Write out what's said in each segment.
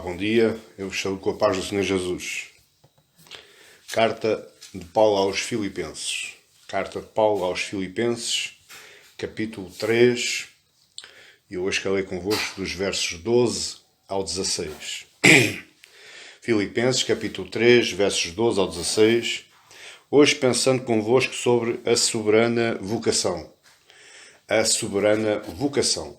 Olá, bom dia. Eu vos saúdo com a paz do Senhor Jesus. Carta de Paulo aos Filipenses. Carta de Paulo aos Filipenses, capítulo 3. E eu hoje falei convosco dos versos 12 ao 16. Filipenses, capítulo 3, versos 12 ao 16. Hoje pensando convosco sobre a soberana vocação. A soberana vocação.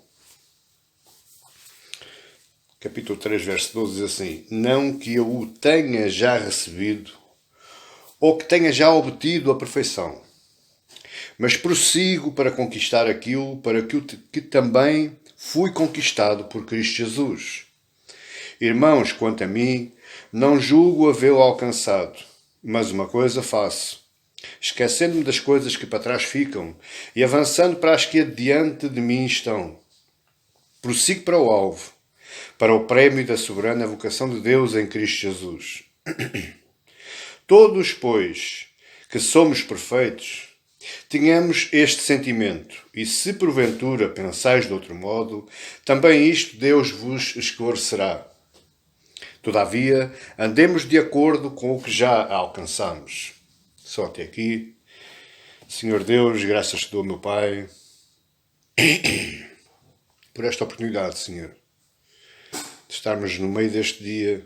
Capítulo 3, verso 12 diz assim: Não que eu o tenha já recebido, ou que tenha já obtido a perfeição, mas prossigo para conquistar aquilo para que também fui conquistado por Cristo Jesus. Irmãos, quanto a mim, não julgo havê-lo alcançado, mas uma coisa faço, esquecendo-me das coisas que para trás ficam e avançando para as que adiante de mim estão. Prossigo para o alvo, para o prémio da soberana vocação de Deus em Cristo Jesus. Todos, pois, que somos perfeitos, tenhamos este sentimento, e se porventura pensais de outro modo, também isto Deus vos esclarecerá. Todavia, andemos de acordo com o que já alcançamos. Só até aqui. Senhor Deus, graças te dou, meu Pai, por esta oportunidade, Senhor, de estarmos no meio deste dia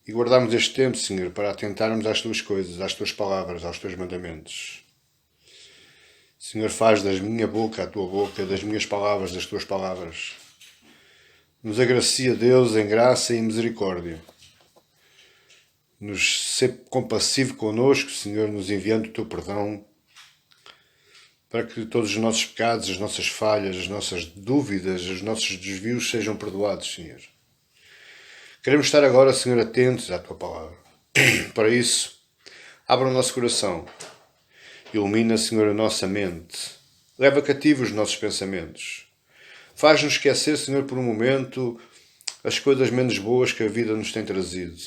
e guardarmos este tempo, Senhor, para atentarmos às tuas coisas, às tuas palavras, aos teus mandamentos. Senhor, faz das minha boca a tua boca, das minhas palavras das tuas palavras. Nos agracia, Deus, em graça e misericórdia. Nos ser compassivo connosco, Senhor, nos enviando o teu perdão, para que todos os nossos pecados, as nossas falhas, as nossas dúvidas, os nossos desvios sejam perdoados, Senhor. Queremos estar agora, Senhor, atentos à tua palavra. Para isso, abra o nosso coração. Ilumina, Senhor, a nossa mente. Leva cativos os nossos pensamentos. Faz-nos esquecer, Senhor, por um momento, as coisas menos boas que a vida nos tem trazido.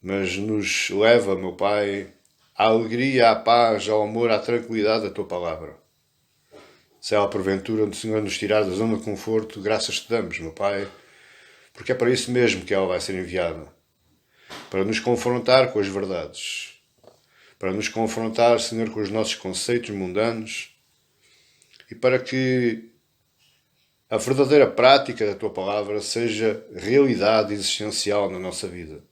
Mas nos leva, meu Pai, à alegria, à paz, ao amor, à tranquilidade da tua palavra. Se ela, porventura, o Senhor nos tirar da zona de conforto, graças te damos, meu Pai, porque é para isso mesmo que ela vai ser enviada. Para nos confrontar com as verdades. Para nos confrontar, Senhor, com os nossos conceitos mundanos e para que a verdadeira prática da tua palavra seja realidade existencial na nossa vida.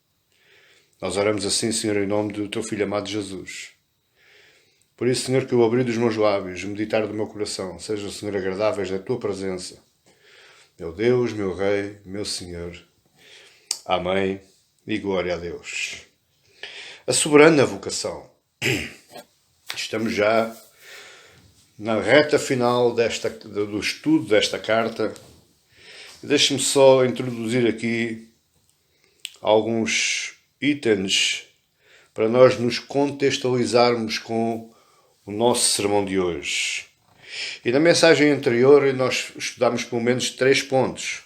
Nós oramos assim, Senhor, em nome do teu Filho amado Jesus. Por isso, Senhor, que o abrir dos meus lábios, o meditar do meu coração, sejam, Senhor, agradáveis da tua presença. Meu Deus, meu Rei, meu Senhor. Amém e glória a Deus. A soberana vocação. Estamos já na reta final do estudo desta carta. Deixe-me só introduzir aqui alguns itens para nós nos contextualizarmos com o nosso sermão de hoje. E na mensagem anterior nós estudámos pelo menos 3 pontos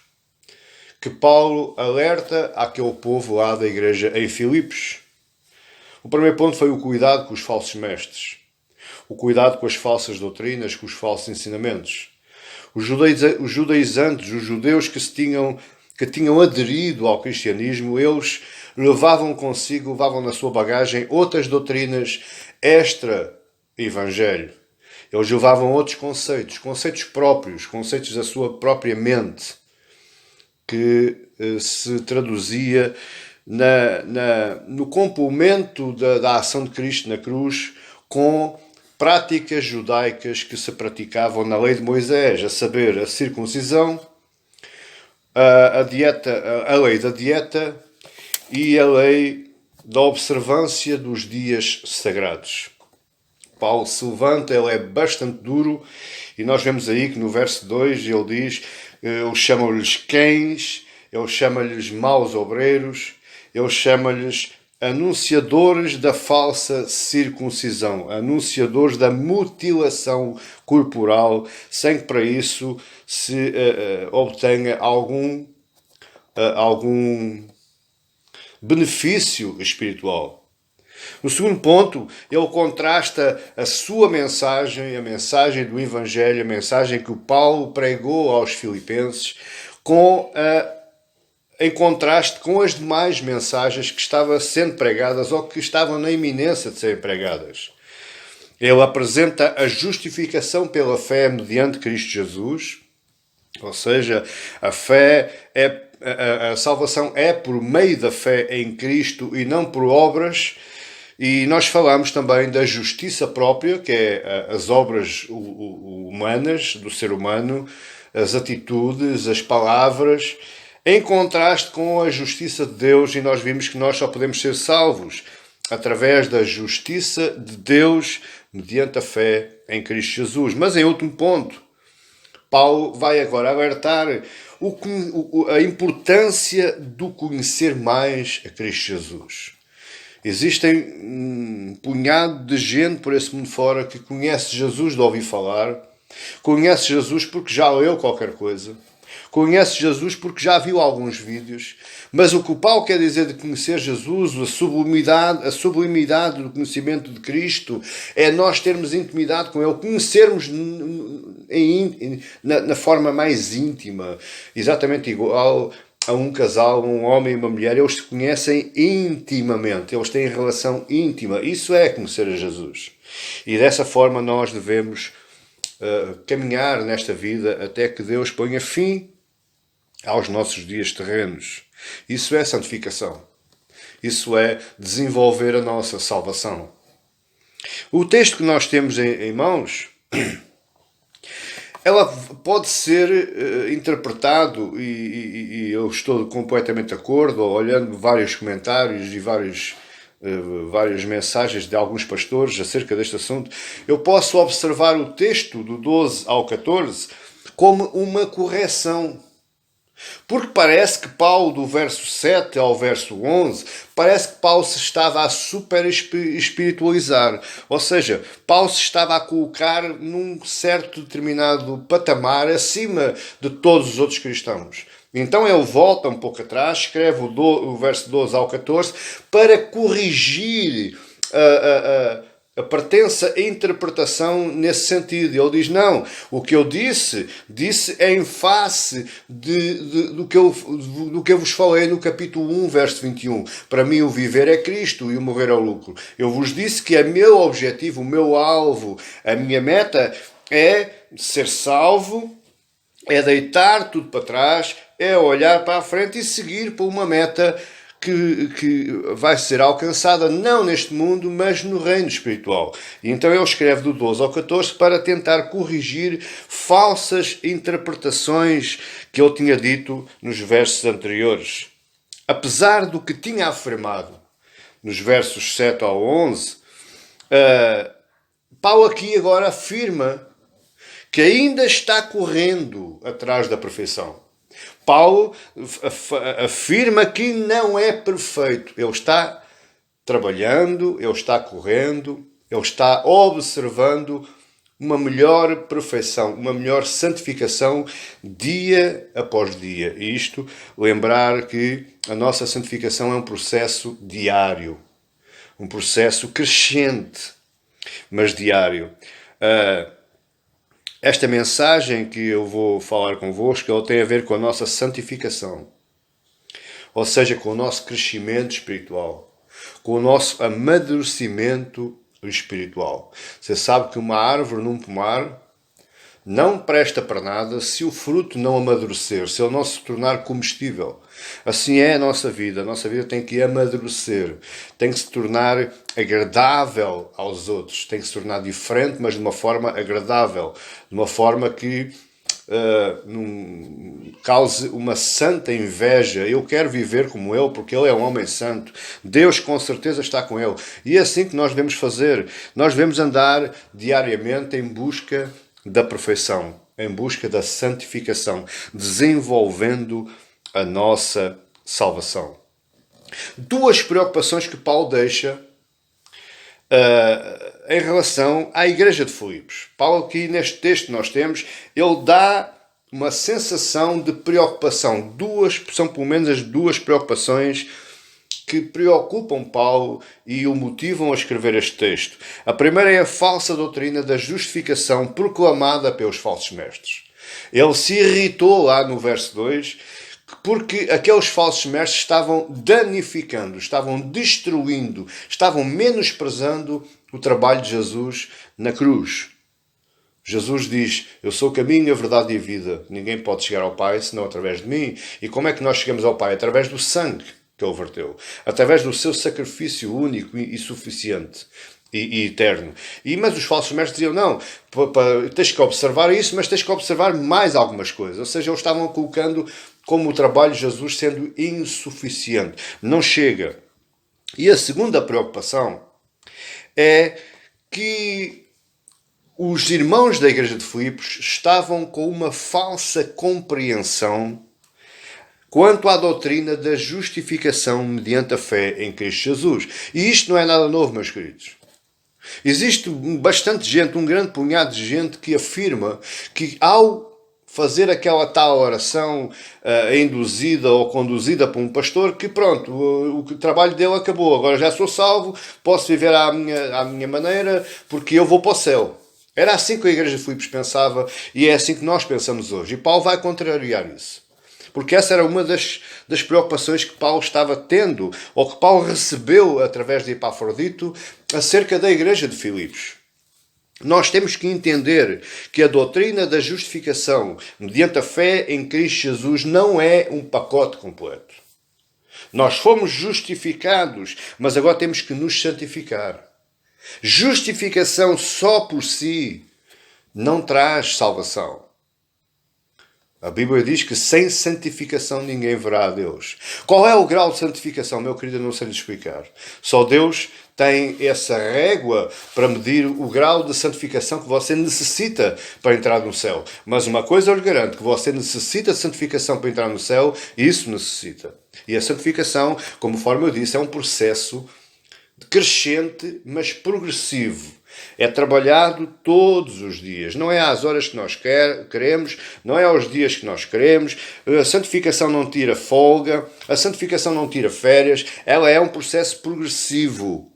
que Paulo alerta àquele povo lá da igreja em Filipos. O primeiro ponto foi o cuidado com os falsos mestres, o cuidado com as falsas doutrinas, com os falsos ensinamentos. Os judaizantes, os judeus que tinham aderido ao cristianismo, eles levavam na sua bagagem outras doutrinas extra-evangelho. Eles levavam outros conceitos próprios, conceitos da sua própria mente, que se traduzia no complemento da ação de Cristo na cruz com práticas judaicas que se praticavam na lei de Moisés, a saber, a circuncisão, a lei da dieta e a lei da observância dos dias sagrados. Paulo se levanta, ele é bastante duro, e nós vemos aí que no verso 2 ele diz, ele chama-lhes cães, ele chama-lhes maus obreiros, ele chama-lhes anunciadores da falsa circuncisão, anunciadores da mutilação corporal, sem que para isso se obtenha algum benefício espiritual. No segundo ponto, ele contrasta a sua mensagem, a mensagem do Evangelho, a mensagem que o Paulo pregou aos filipenses, com em contraste com as demais mensagens que estavam sendo pregadas ou que estavam na iminência de serem pregadas. Ele apresenta a justificação pela fé mediante Cristo Jesus, ou seja, a salvação é por meio da fé em Cristo e não por obras. E nós falamos também da justiça própria, que é as obras humanas do ser humano, as atitudes, as palavras, em contraste com a justiça de Deus, e nós vimos que nós só podemos ser salvos através da justiça de Deus mediante a fé em Cristo Jesus. Mas em último ponto, Paulo vai agora alertar a importância do conhecer mais a Cristo Jesus. Existem um punhado de gente por esse mundo fora que conhece Jesus de ouvir falar, conhece Jesus porque já leu qualquer coisa, conhece Jesus porque já viu alguns vídeos, mas o que o Paulo quer dizer de conhecer Jesus, a sublimidade do conhecimento de Cristo, é nós termos intimidade com Ele, conhecermos na forma mais íntima, exatamente igual a um casal, um homem e uma mulher. Eles se conhecem intimamente, eles têm relação íntima. Isso é conhecer a Jesus. E dessa forma nós devemos caminhar nesta vida até que Deus ponha fim aos nossos dias terrenos. Isso é santificação. Isso é desenvolver a nossa salvação. O texto que nós temos em mãos, ela pode ser interpretado, e eu estou completamente de acordo, olhando vários comentários e várias mensagens de alguns pastores acerca deste assunto, eu posso observar o texto do 12 ao 14 como uma correção. Porque parece que Paulo, do verso 7 ao verso 11, parece que Paulo se estava a super espiritualizar. Ou seja, Paulo se estava a colocar num certo determinado patamar acima de todos os outros cristãos. Então ele volta um pouco atrás, escreve o verso 12 ao 14 para corrigir a pertença à interpretação nesse sentido. Ele diz, não, o que eu disse em face do que eu vos falei no capítulo 1, verso 21. Para mim o viver é Cristo e o morrer é o lucro. Eu vos disse que o meu objetivo, o meu alvo, a minha meta é ser salvo, é deitar tudo para trás, é olhar para a frente e seguir para uma meta que vai ser alcançada não neste mundo, mas no reino espiritual. E então ele escreve do 12 ao 14 para tentar corrigir falsas interpretações que ele tinha dito nos versos anteriores. Apesar do que tinha afirmado nos versos 7 ao 11, Paulo aqui agora afirma que ainda está correndo atrás da perfeição. Paulo afirma que não é perfeito. Ele está trabalhando, ele está correndo, ele está observando uma melhor perfeição, uma melhor santificação dia após dia. E isto, lembrar que a nossa santificação é um processo diário, um processo crescente, mas diário. Esta mensagem que eu vou falar convosco, ela tem a ver com a nossa santificação. Ou seja, com o nosso crescimento espiritual. Com o nosso amadurecimento espiritual. Você sabe que uma árvore num pomar não presta para nada se o fruto não amadurecer, se ele não se tornar comestível. Assim é a nossa vida. A nossa vida tem que amadurecer, tem que se tornar agradável aos outros, tem que se tornar diferente, mas de uma forma agradável, de uma forma que não cause uma santa inveja. Eu quero viver como ele, porque ele é um homem santo. Deus com certeza está com ele. E é assim que nós devemos fazer. Nós devemos andar diariamente em busca da perfeição, em busca da santificação, desenvolvendo a nossa salvação. Duas preocupações que Paulo deixa em relação à igreja de Filipos. Paulo aqui neste texto nós temos, ele dá uma sensação de preocupação. São pelo menos as duas preocupações que preocupam Paulo e o motivam a escrever este texto. A primeira é a falsa doutrina da justificação proclamada pelos falsos mestres. Ele se irritou lá no verso 2 Porque aqueles falsos mestres estavam danificando, estavam destruindo, estavam menosprezando o trabalho de Jesus na cruz. Jesus diz, eu sou o caminho, a verdade e a vida. Ninguém pode chegar ao Pai senão através de mim. E como é que nós chegamos ao Pai? Através do sangue que ele verteu. Através do seu sacrifício único e suficiente. E eterno. Mas os falsos mestres diziam, não, tens que observar isso, mas tens que observar mais algumas coisas. Ou seja, eles estavam colocando como o trabalho de Jesus sendo insuficiente. Não chega. E a segunda preocupação é que os irmãos da igreja de Filipos estavam com uma falsa compreensão quanto à doutrina da justificação mediante a fé em Cristo Jesus. E isto não é nada novo, meus queridos. Existe bastante gente, um grande punhado de gente que afirma que ao fazer aquela tal oração induzida ou conduzida por um pastor, que pronto, o trabalho dele acabou, agora já sou salvo, posso viver à minha maneira, porque eu vou para o céu. Era assim que a igreja de Filipos pensava e é assim que nós pensamos hoje. E Paulo vai contrariar isso. Porque essa era uma das preocupações que Paulo estava tendo, ou que Paulo recebeu através de Epafrodito, acerca da igreja de Filipos. Nós temos que entender que a doutrina da justificação mediante a fé em Cristo Jesus não é um pacote completo. Nós fomos justificados, mas agora temos que nos santificar. Justificação só por si não traz salvação. A Bíblia diz que sem santificação ninguém verá a Deus. Qual é o grau de santificação? Meu querido, eu não sei lhe explicar. Só Deus tem essa régua para medir o grau de santificação que você necessita para entrar no céu. Mas uma coisa eu lhe garanto, que você necessita de santificação para entrar no céu, isso necessita. E a santificação, conforme eu disse, é um processo crescente, mas progressivo. É trabalhado todos os dias. Não é às horas que nós queremos, não é aos dias que nós queremos. A santificação não tira folga, a santificação não tira férias. Ela é um processo progressivo.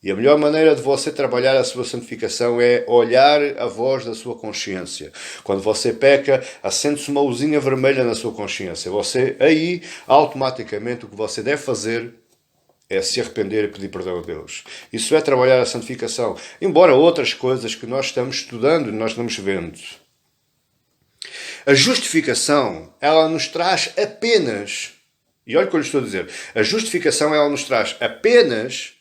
E a melhor maneira de você trabalhar a sua santificação é olhar a voz da sua consciência. Quando você peca, acende-se uma luzinha vermelha na sua consciência. Você, aí, automaticamente, o que você deve fazer é se arrepender e pedir perdão a Deus. Isso é trabalhar a santificação. Embora outras coisas que nós estamos estudando e nós estamos vendo. A justificação, ela nos traz apenas, e olha o que eu lhe estou a dizer, a justificação, ela nos traz apenas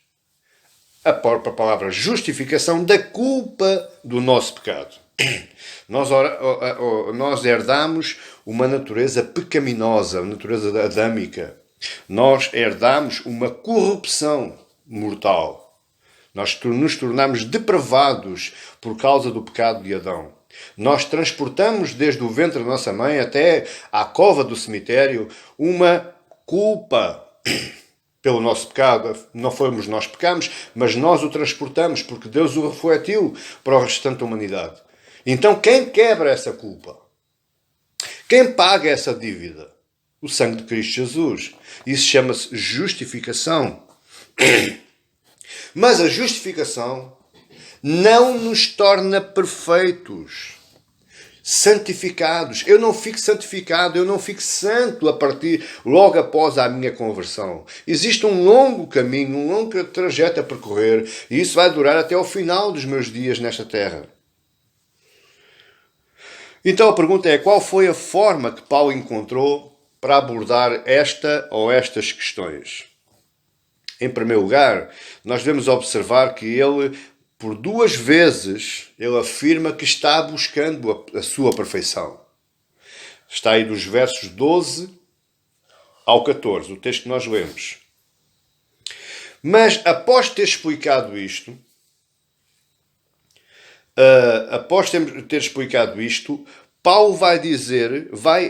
a própria palavra justificação da culpa do nosso pecado. Nós herdamos uma natureza pecaminosa, uma natureza adâmica. Nós herdamos uma corrupção mortal. Nós nos tornamos depravados por causa do pecado de Adão. Nós transportamos desde o ventre da nossa mãe até à cova do cemitério uma culpa pelo nosso pecado. Não fomos nós que pecamos, mas nós o transportamos porque Deus o refletiu para o restante da humanidade. Então quem quebra essa culpa? Quem paga essa dívida? O sangue de Cristo Jesus. Isso chama-se justificação. Mas a justificação não nos torna perfeitos, santificados. Eu não fico santificado, eu não fico santo logo após a minha conversão. Existe um longo caminho, um longo trajeto a percorrer, e isso vai durar até ao final dos meus dias nesta terra. Então a pergunta é, qual foi a forma que Paulo encontrou para abordar esta ou estas questões? Em primeiro lugar, nós devemos observar que ele, por 2 vezes, ele afirma que está buscando a sua perfeição. Está aí dos versos 12 ao 14, o texto que nós lemos. Mas após ter explicado isto, Paulo vai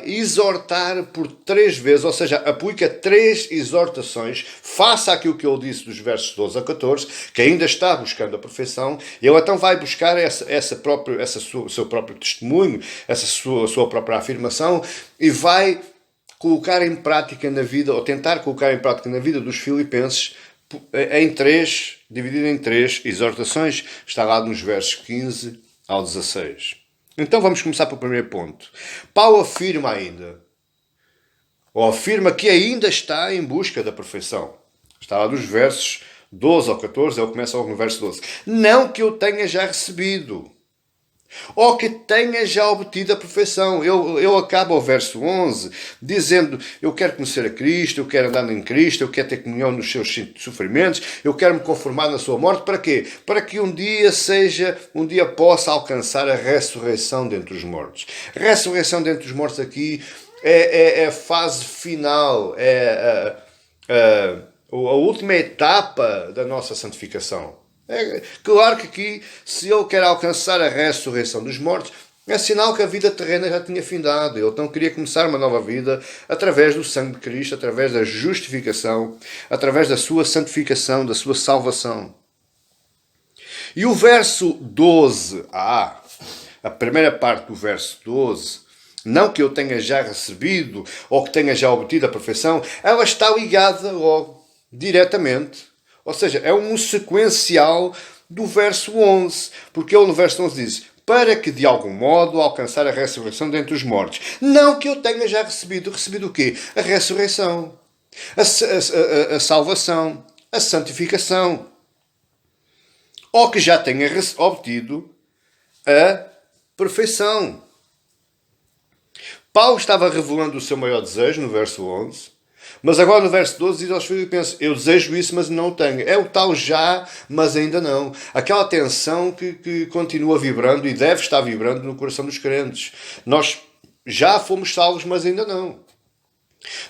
exortar por 3 vezes, ou seja, aplica 3 exortações, face àquilo que ele disse dos versos 12 a 14, que ainda está buscando a perfeição. Ele então vai buscar seu próprio testemunho, essa sua própria afirmação, e vai colocar em prática na vida, ou tentar colocar em prática na vida dos filipenses, dividido em 3 exortações. Está lá nos versos 15 ao 16. Então vamos começar pelo primeiro ponto. Paulo afirma ainda ou afirma que ainda está em busca da perfeição. Está lá dos versos 12 ao 14, ele começa logo no verso 12. Não que eu tenha já recebido, ou que tenha já obtido a perfeição. Eu acabo ao verso 11 dizendo: eu quero conhecer a Cristo, eu quero andar em Cristo, eu quero ter comunhão nos seus sofrimentos, eu quero me conformar na sua morte. Para quê? Para que um dia possa alcançar a ressurreição dentre os mortos. A ressurreição dentre os mortos aqui é a fase final, a última etapa da nossa santificação. É claro que aqui, se ele quer alcançar a ressurreição dos mortos, é sinal que a vida terrena já tinha findado. Ele então queria começar uma nova vida através do sangue de Cristo, através da justificação, através da sua santificação, da sua salvação. E o verso 12a, a primeira parte do verso 12, não que eu tenha já recebido ou que tenha já obtido a perfeição, ela está ligada logo, diretamente. Ou seja, é um sequencial do verso 11. Porque ele no verso 11 diz: para que de algum modo alcançar a ressurreição dentre os mortos. Não que eu tenha já recebido. Recebido o quê? A ressurreição. A salvação. A santificação. Ou que já tenha obtido a perfeição. Paulo estava revelando o seu maior desejo no verso 11. Mas agora no verso 12 diz aos Filipenses: eu desejo isso, mas não o tenho. É o tal já, mas ainda não. Aquela tensão que continua vibrando e deve estar vibrando no coração dos crentes. Nós já fomos salvos, mas ainda não.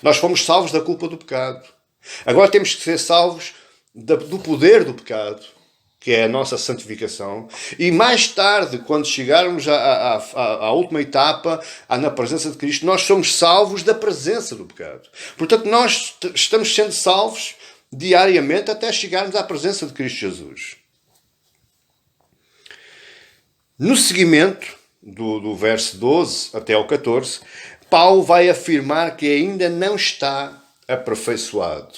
Nós fomos salvos da culpa do pecado. Agora temos que ser salvos do poder do pecado, que é a nossa santificação, e mais tarde, quando chegarmos à última etapa, na presença de Cristo, nós somos salvos da presença do pecado. Portanto, nós estamos sendo salvos diariamente até chegarmos à presença de Cristo Jesus. No seguimento do verso 12 até ao 14, Paulo vai afirmar que ainda não está aperfeiçoado.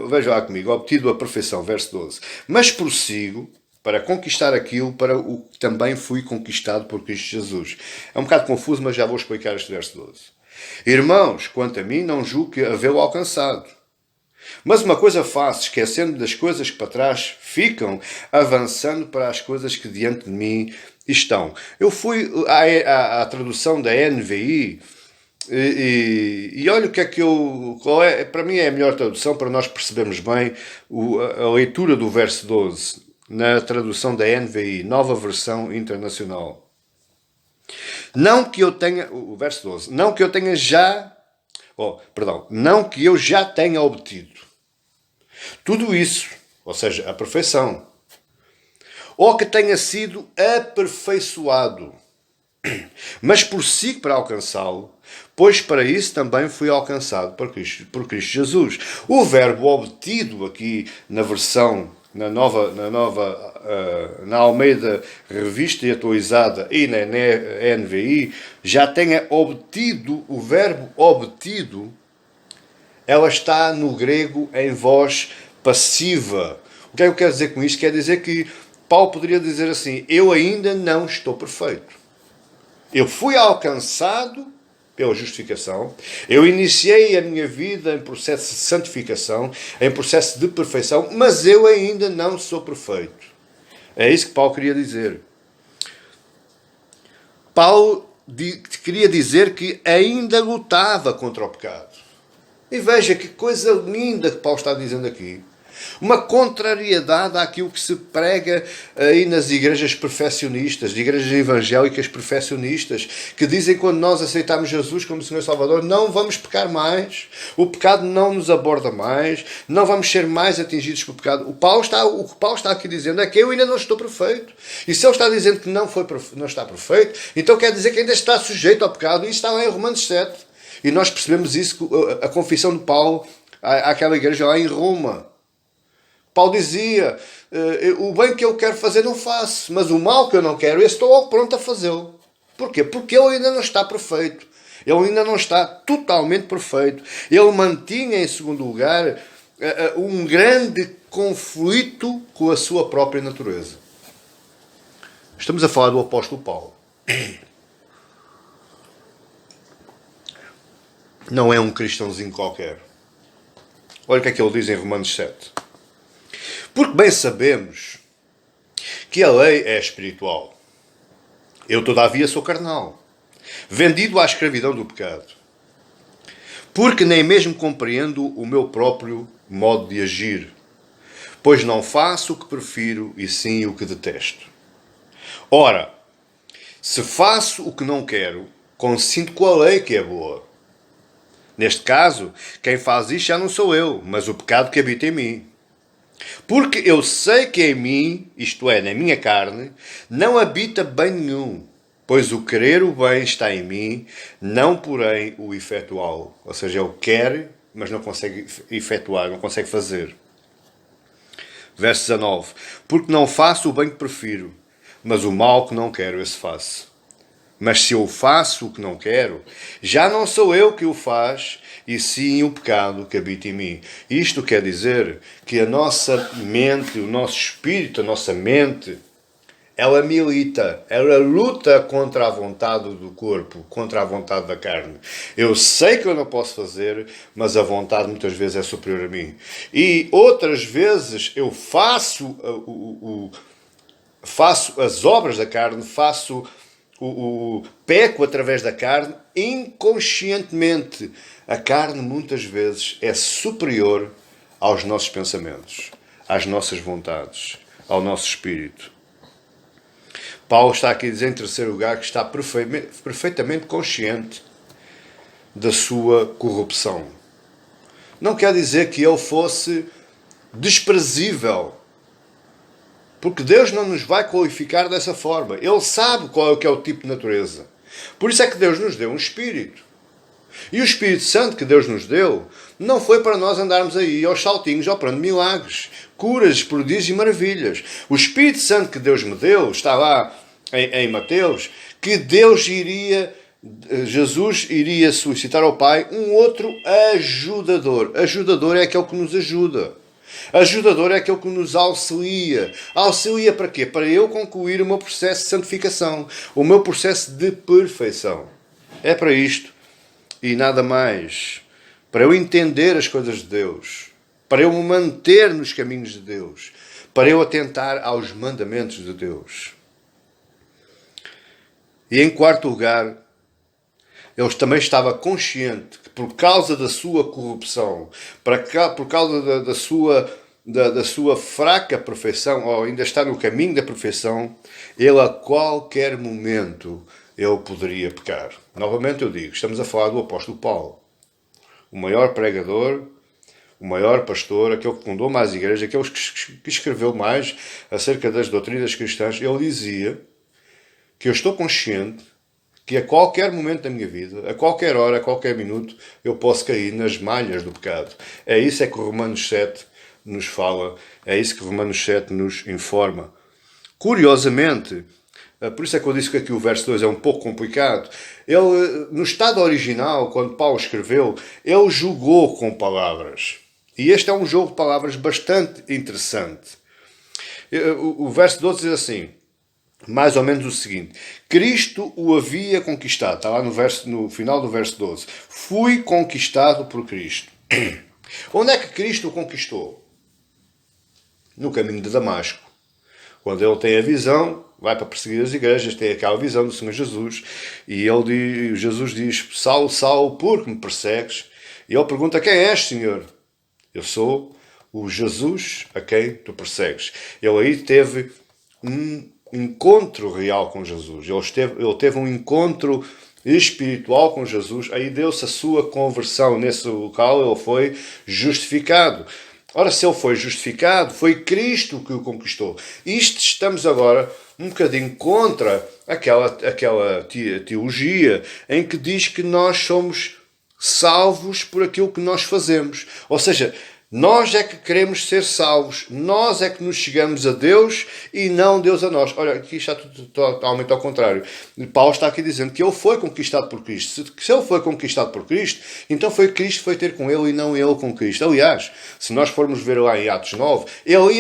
Veja lá comigo: obtido a perfeição, verso 12. Mas prossigo para conquistar aquilo para o que também fui conquistado por Cristo Jesus. É um bocado confuso, mas já vou explicar este verso 12. Irmãos, quanto a mim, não julgo que havê-lo alcançado. Mas uma coisa faço, esquecendo das coisas que para trás ficam, avançando para as coisas que diante de mim estão. Eu fui à tradução da NVI, e olha o que é que para mim é a melhor tradução para nós percebermos bem a leitura do verso 12 na tradução da NVI, Nova Versão Internacional. Não que eu tenha, o verso 12, não que eu tenha já, não que eu já tenha obtido tudo isso, ou seja, a perfeição, ou que tenha sido aperfeiçoado, mas prossigo para alcançá-lo, pois para isso também fui alcançado por Cristo Jesus. O verbo obtido aqui na versão, na Almeida Revista e Atualizada e na NVI, já tenha obtido, o verbo obtido, ela está no grego em voz passiva. O que é que eu quero dizer com isto? Quer dizer que Paulo poderia dizer assim: eu ainda não estou perfeito. Eu fui alcançado pela justificação, eu iniciei a minha vida em processo de santificação, em processo de perfeição, mas eu ainda não sou perfeito. É isso que Paulo queria dizer. Paulo queria dizer que ainda lutava contra o pecado. E veja que coisa linda que Paulo está dizendo aqui. Uma contrariedade àquilo que se prega aí nas igrejas perfeccionistas, igrejas evangélicas perfeccionistas, que dizem que quando nós aceitamos Jesus como Senhor e Salvador, não vamos pecar mais, o pecado não nos aborda mais, não vamos ser mais atingidos pelo pecado. O que Paulo está aqui dizendo é que eu ainda não estou perfeito. E se ele está dizendo que não está perfeito, então quer dizer que ainda está sujeito ao pecado, e isso está lá em Romanos 7. E nós percebemos isso, a confissão de Paulo àquela igreja lá em Roma. Paulo dizia: o bem que eu quero fazer não faço, mas o mal que eu não quero, eu estou pronto a fazê-lo. Porquê? Porque ele ainda não está perfeito. Ele ainda não está totalmente perfeito. Ele mantinha, em segundo lugar, um grande conflito com a sua própria natureza. Estamos a falar do apóstolo Paulo. não é um cristãozinho qualquer. Olha o que é que ele diz em Romanos 7. Porque bem sabemos que a lei é espiritual. Eu, todavia, sou carnal, vendido à escravidão do pecado. Porque nem mesmo compreendo o meu próprio modo de agir, pois não faço o que prefiro e sim o que detesto. Ora, se faço o que não quero, consinto com a lei que é boa. Neste caso, quem faz isto já não sou eu, mas o pecado que habita em mim. Porque eu sei que em mim, isto é, na minha carne, não habita bem nenhum, pois o querer o bem está em mim, não porém o efetuá-lo. Ou seja, ele quer, mas não consegue efetuar, não consegue fazer. Verso 19. Porque não faço o bem que prefiro, mas o mal que não quero, esse faço. Mas se eu faço o que não quero, já não sou eu que o faz, e sim o pecado que habita em mim. Isto quer dizer que a nossa mente, o nosso espírito, a nossa mente, ela milita, ela luta contra a vontade do corpo, contra a vontade da carne. Eu sei que eu não posso fazer, mas a vontade muitas vezes é superior a mim. E outras vezes eu faço as obras da carne, faço peco através da carne inconscientemente. A carne muitas vezes é superior aos nossos pensamentos, às nossas vontades, ao nosso espírito. Paulo está aqui a dizer, em terceiro lugar, que está perfeitamente consciente da sua corrupção. Não quer dizer que ele fosse desprezível, porque Deus não nos vai qualificar dessa forma. Ele sabe qual é o tipo de natureza. Por isso é que Deus nos deu um Espírito. E o Espírito Santo que Deus nos deu não foi para nós andarmos aí aos saltinhos operando milagres, curas, prodígios e maravilhas. O Espírito Santo que Deus me deu, está lá em Mateus, que Jesus iria solicitar ao Pai um outro ajudador. Ajudador é aquele que nos ajuda. Ajudador é aquele que nos auxilia. Auxilia para quê? Para eu concluir o meu processo de santificação, o meu processo de perfeição. É para isto e nada mais. Para eu entender as coisas de Deus, para eu me manter nos caminhos de Deus, para eu atentar aos mandamentos de Deus. E em quarto lugar, ele também estava consciente que por causa da sua corrupção, por causa da sua fraca perfeição, ou ainda está no caminho da perfeição, ele a qualquer momento ele poderia pecar. Novamente eu digo, estamos a falar do apóstolo Paulo, o maior pregador, o maior pastor, aquele que fundou mais igrejas, aquele que escreveu mais acerca das doutrinas cristãs. Ele dizia que eu estou consciente que a qualquer momento da minha vida, a qualquer hora, a qualquer minuto, eu posso cair nas malhas do pecado. É isso que Romanos 7 nos fala, é isso que Romanos 7 nos informa. Curiosamente, por isso é que eu disse que aqui o verso 2 é um pouco complicado, ele, no estado original, quando Paulo escreveu, ele jogou com palavras. E este é um jogo de palavras bastante interessante. O verso 12 diz assim, mais ou menos o seguinte: Cristo o havia conquistado. Está lá no final do verso 12. Fui conquistado por Cristo. Onde é que Cristo o conquistou? No caminho de Damasco. Quando ele tem a visão, vai para perseguir as igrejas, tem aquela visão do Senhor Jesus, e Jesus diz, Saulo, Saulo, por que me persegues? E ele pergunta, quem és, Senhor? Eu sou o Jesus a quem tu persegues. Ele aí teve um encontro real com Jesus. Ele teve um encontro espiritual com Jesus. Aí deu-se a sua conversão. Nesse local ele foi justificado. Ora, se ele foi justificado, foi Cristo que o conquistou. Isto estamos agora um bocadinho contra aquela teologia em que diz que nós somos salvos por aquilo que nós fazemos. Ou seja, nós é que queremos ser salvos. Nós é que nos chegamos a Deus e não Deus a nós. Olha, aqui está tudo totalmente ao contrário. Paulo está aqui dizendo que ele foi conquistado por Cristo. Se ele foi conquistado por Cristo, então foi Cristo que foi ter com ele e não ele com Cristo. Aliás, se nós formos ver lá em Atos 9, ele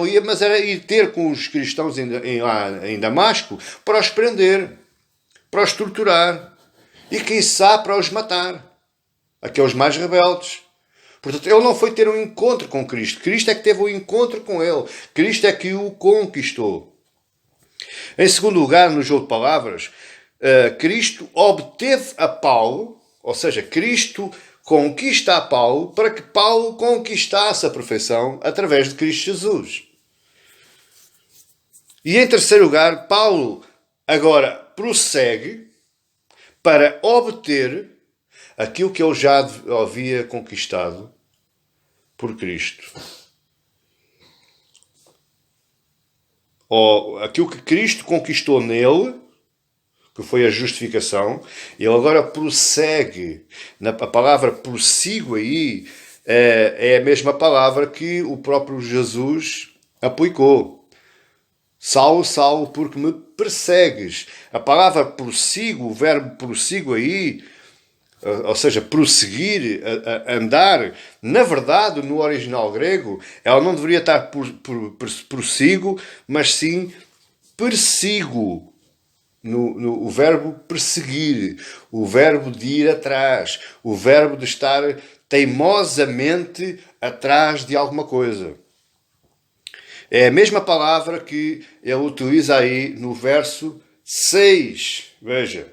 ia, mas era ir ter com os cristãos em Damasco para os prender, para os torturar e, quiçá, para os matar. aqueles mais rebeldes. Portanto, ele não foi ter um encontro com Cristo. Cristo é que teve um encontro com ele. Cristo é que o conquistou. Em segundo lugar, no jogo de palavras, Cristo obteve a Paulo, ou seja, Cristo conquista a Paulo para que Paulo conquistasse a perfeição através de Cristo Jesus. E em terceiro lugar, Paulo agora prossegue para obter aquilo que ele já havia conquistado por Cristo. Ou aquilo que Cristo conquistou nele, que foi a justificação, ele agora prossegue. A palavra prossigo aí é a mesma palavra que o próprio Jesus aplicou. Saulo, Saulo, porque me persegues. A palavra prossigo, o verbo prossigo aí, ou seja, prosseguir, andar, na verdade, no original grego, ela não deveria estar prossigo, mas sim persigo. O verbo perseguir, o verbo de ir atrás, o verbo de estar teimosamente atrás de alguma coisa. É a mesma palavra que ele utiliza aí no verso 6. Veja.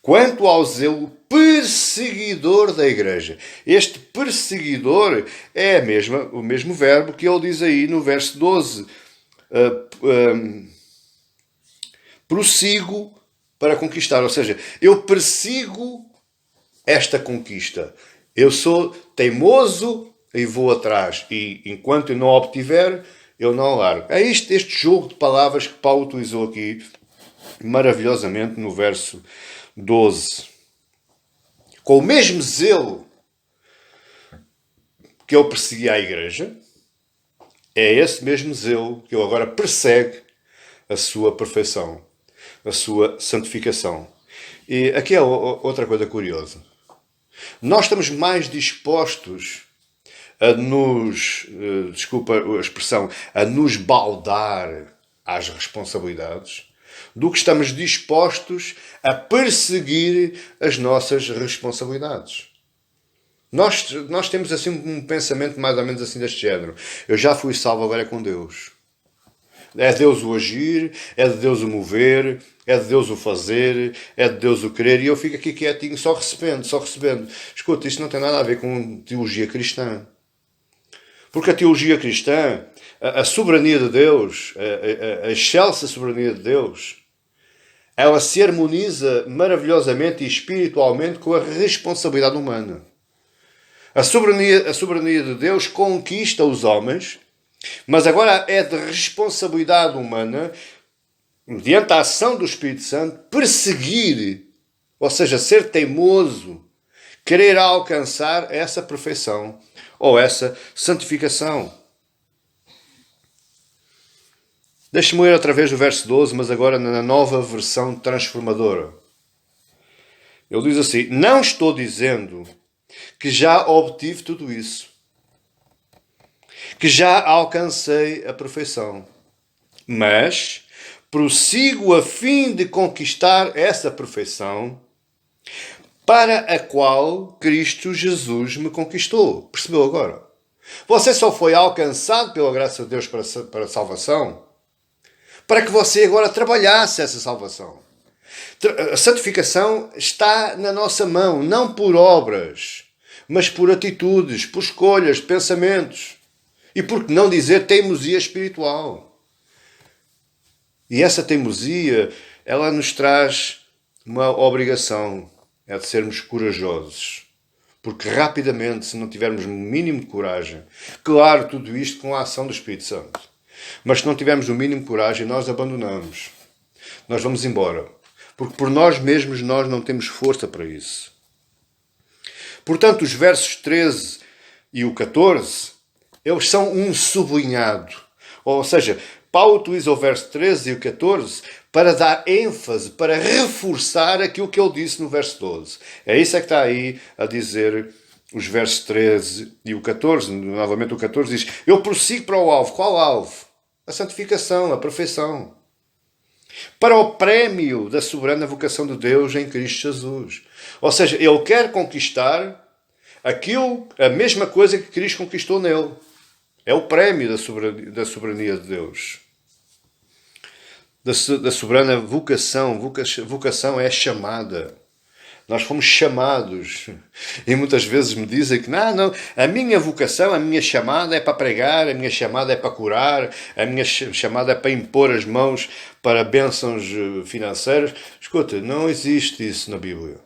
Quanto ao zelo perseguidor da igreja. Este perseguidor é o mesmo verbo que ele diz aí no verso 12. Prossigo para conquistar. Ou seja, eu persigo esta conquista. Eu sou teimoso e vou atrás. E enquanto eu não a obtiver, eu não largo. É este jogo de palavras que Paulo utilizou aqui maravilhosamente no verso 12. Com o mesmo zelo que ele perseguia a igreja, é esse mesmo zelo que ele agora persegue a sua perfeição, a sua santificação. E aqui é outra coisa curiosa. Nós estamos mais dispostos a nos, desculpa a expressão, a nos baldar às responsabilidades, do que estamos dispostos a perseguir as nossas responsabilidades. Nós temos assim um pensamento mais ou menos assim deste género. Eu já fui salvo, agora é com Deus. É de Deus o agir, é de Deus o mover, é de Deus o fazer, é de Deus o querer, e eu fico aqui quietinho só recebendo. Escuta, isto não tem nada a ver com teologia cristã. Porque a teologia cristã, a soberania de Deus, a excelsa soberania de Deus, ela se harmoniza maravilhosamente e espiritualmente com a responsabilidade humana. A soberania de Deus conquista os homens, mas agora é de responsabilidade humana, mediante a ação do Espírito Santo, perseguir, ou seja, ser teimoso, querer alcançar essa perfeição ou essa santificação. Deixe-me ler outra vez o verso 12, mas agora na nova versão transformadora. Ele diz assim: não estou dizendo que já obtive tudo isso, que já alcancei a perfeição, mas prossigo a fim de conquistar essa perfeição para a qual Cristo Jesus me conquistou. Percebeu agora? Você só foi alcançado pela graça de Deus para a salvação, para que você agora trabalhasse essa salvação. A santificação está na nossa mão, não por obras, mas por atitudes, por escolhas, pensamentos. E por que não dizer teimosia espiritual? E essa teimosia, ela nos traz uma obrigação, é de sermos corajosos. Porque rapidamente, se não tivermos o mínimo de coragem, claro, tudo isto com a ação do Espírito Santo, mas se não tivermos o mínimo de coragem, nós abandonamos. Nós vamos embora. Porque por nós mesmos nós não temos força para isso. Portanto, os versos 13 e o 14, eles são um sublinhado. Ou seja, Paulo utiliza o verso 13 e o 14 para dar ênfase, para reforçar aquilo que ele disse no verso 12. É isso que está aí a dizer os versos 13 e o 14. Novamente o 14 diz: eu prossigo para o alvo. Qual alvo? A santificação, a perfeição. Para o prémio da soberana vocação de Deus em Cristo Jesus. Ou seja, ele quer conquistar a mesma coisa que Cristo conquistou nele. É o prémio da soberania de Deus. Da soberana vocação. Vocação é chamada. Nós fomos chamados. E muitas vezes me dizem que não, a minha vocação, a minha chamada é para pregar, a minha chamada é para curar, a minha chamada é para impor as mãos para bênçãos financeiras. Escuta, não existe isso na Bíblia.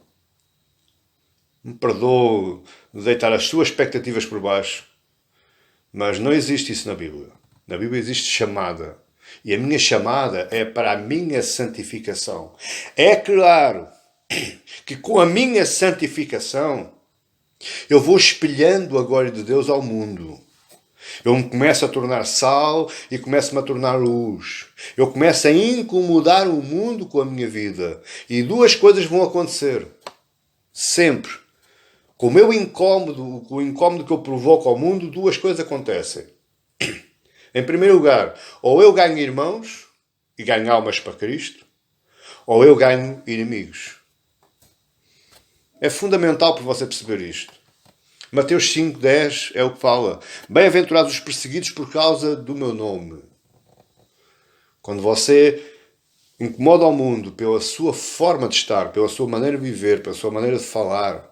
Me perdoe de deitar as suas expectativas por baixo, mas não existe isso na Bíblia. Na Bíblia existe chamada. E a minha chamada é para a minha santificação. É claro que com a minha santificação eu vou espelhando a glória de Deus ao mundo. Eu me começo a tornar sal e começo-me a tornar luz. Eu começo a incomodar o mundo com a minha vida. E duas coisas vão acontecer. Sempre. Com o meu incómodo, com o incómodo que eu provoco ao mundo, duas coisas acontecem. Em primeiro lugar, ou eu ganho irmãos e ganho almas para Cristo, ou eu ganho inimigos. É fundamental para você perceber isto. Mateus 5:10 é o que fala. Bem-aventurados os perseguidos por causa do meu nome. Quando você incomoda ao mundo pela sua forma de estar, pela sua maneira de viver, pela sua maneira de falar,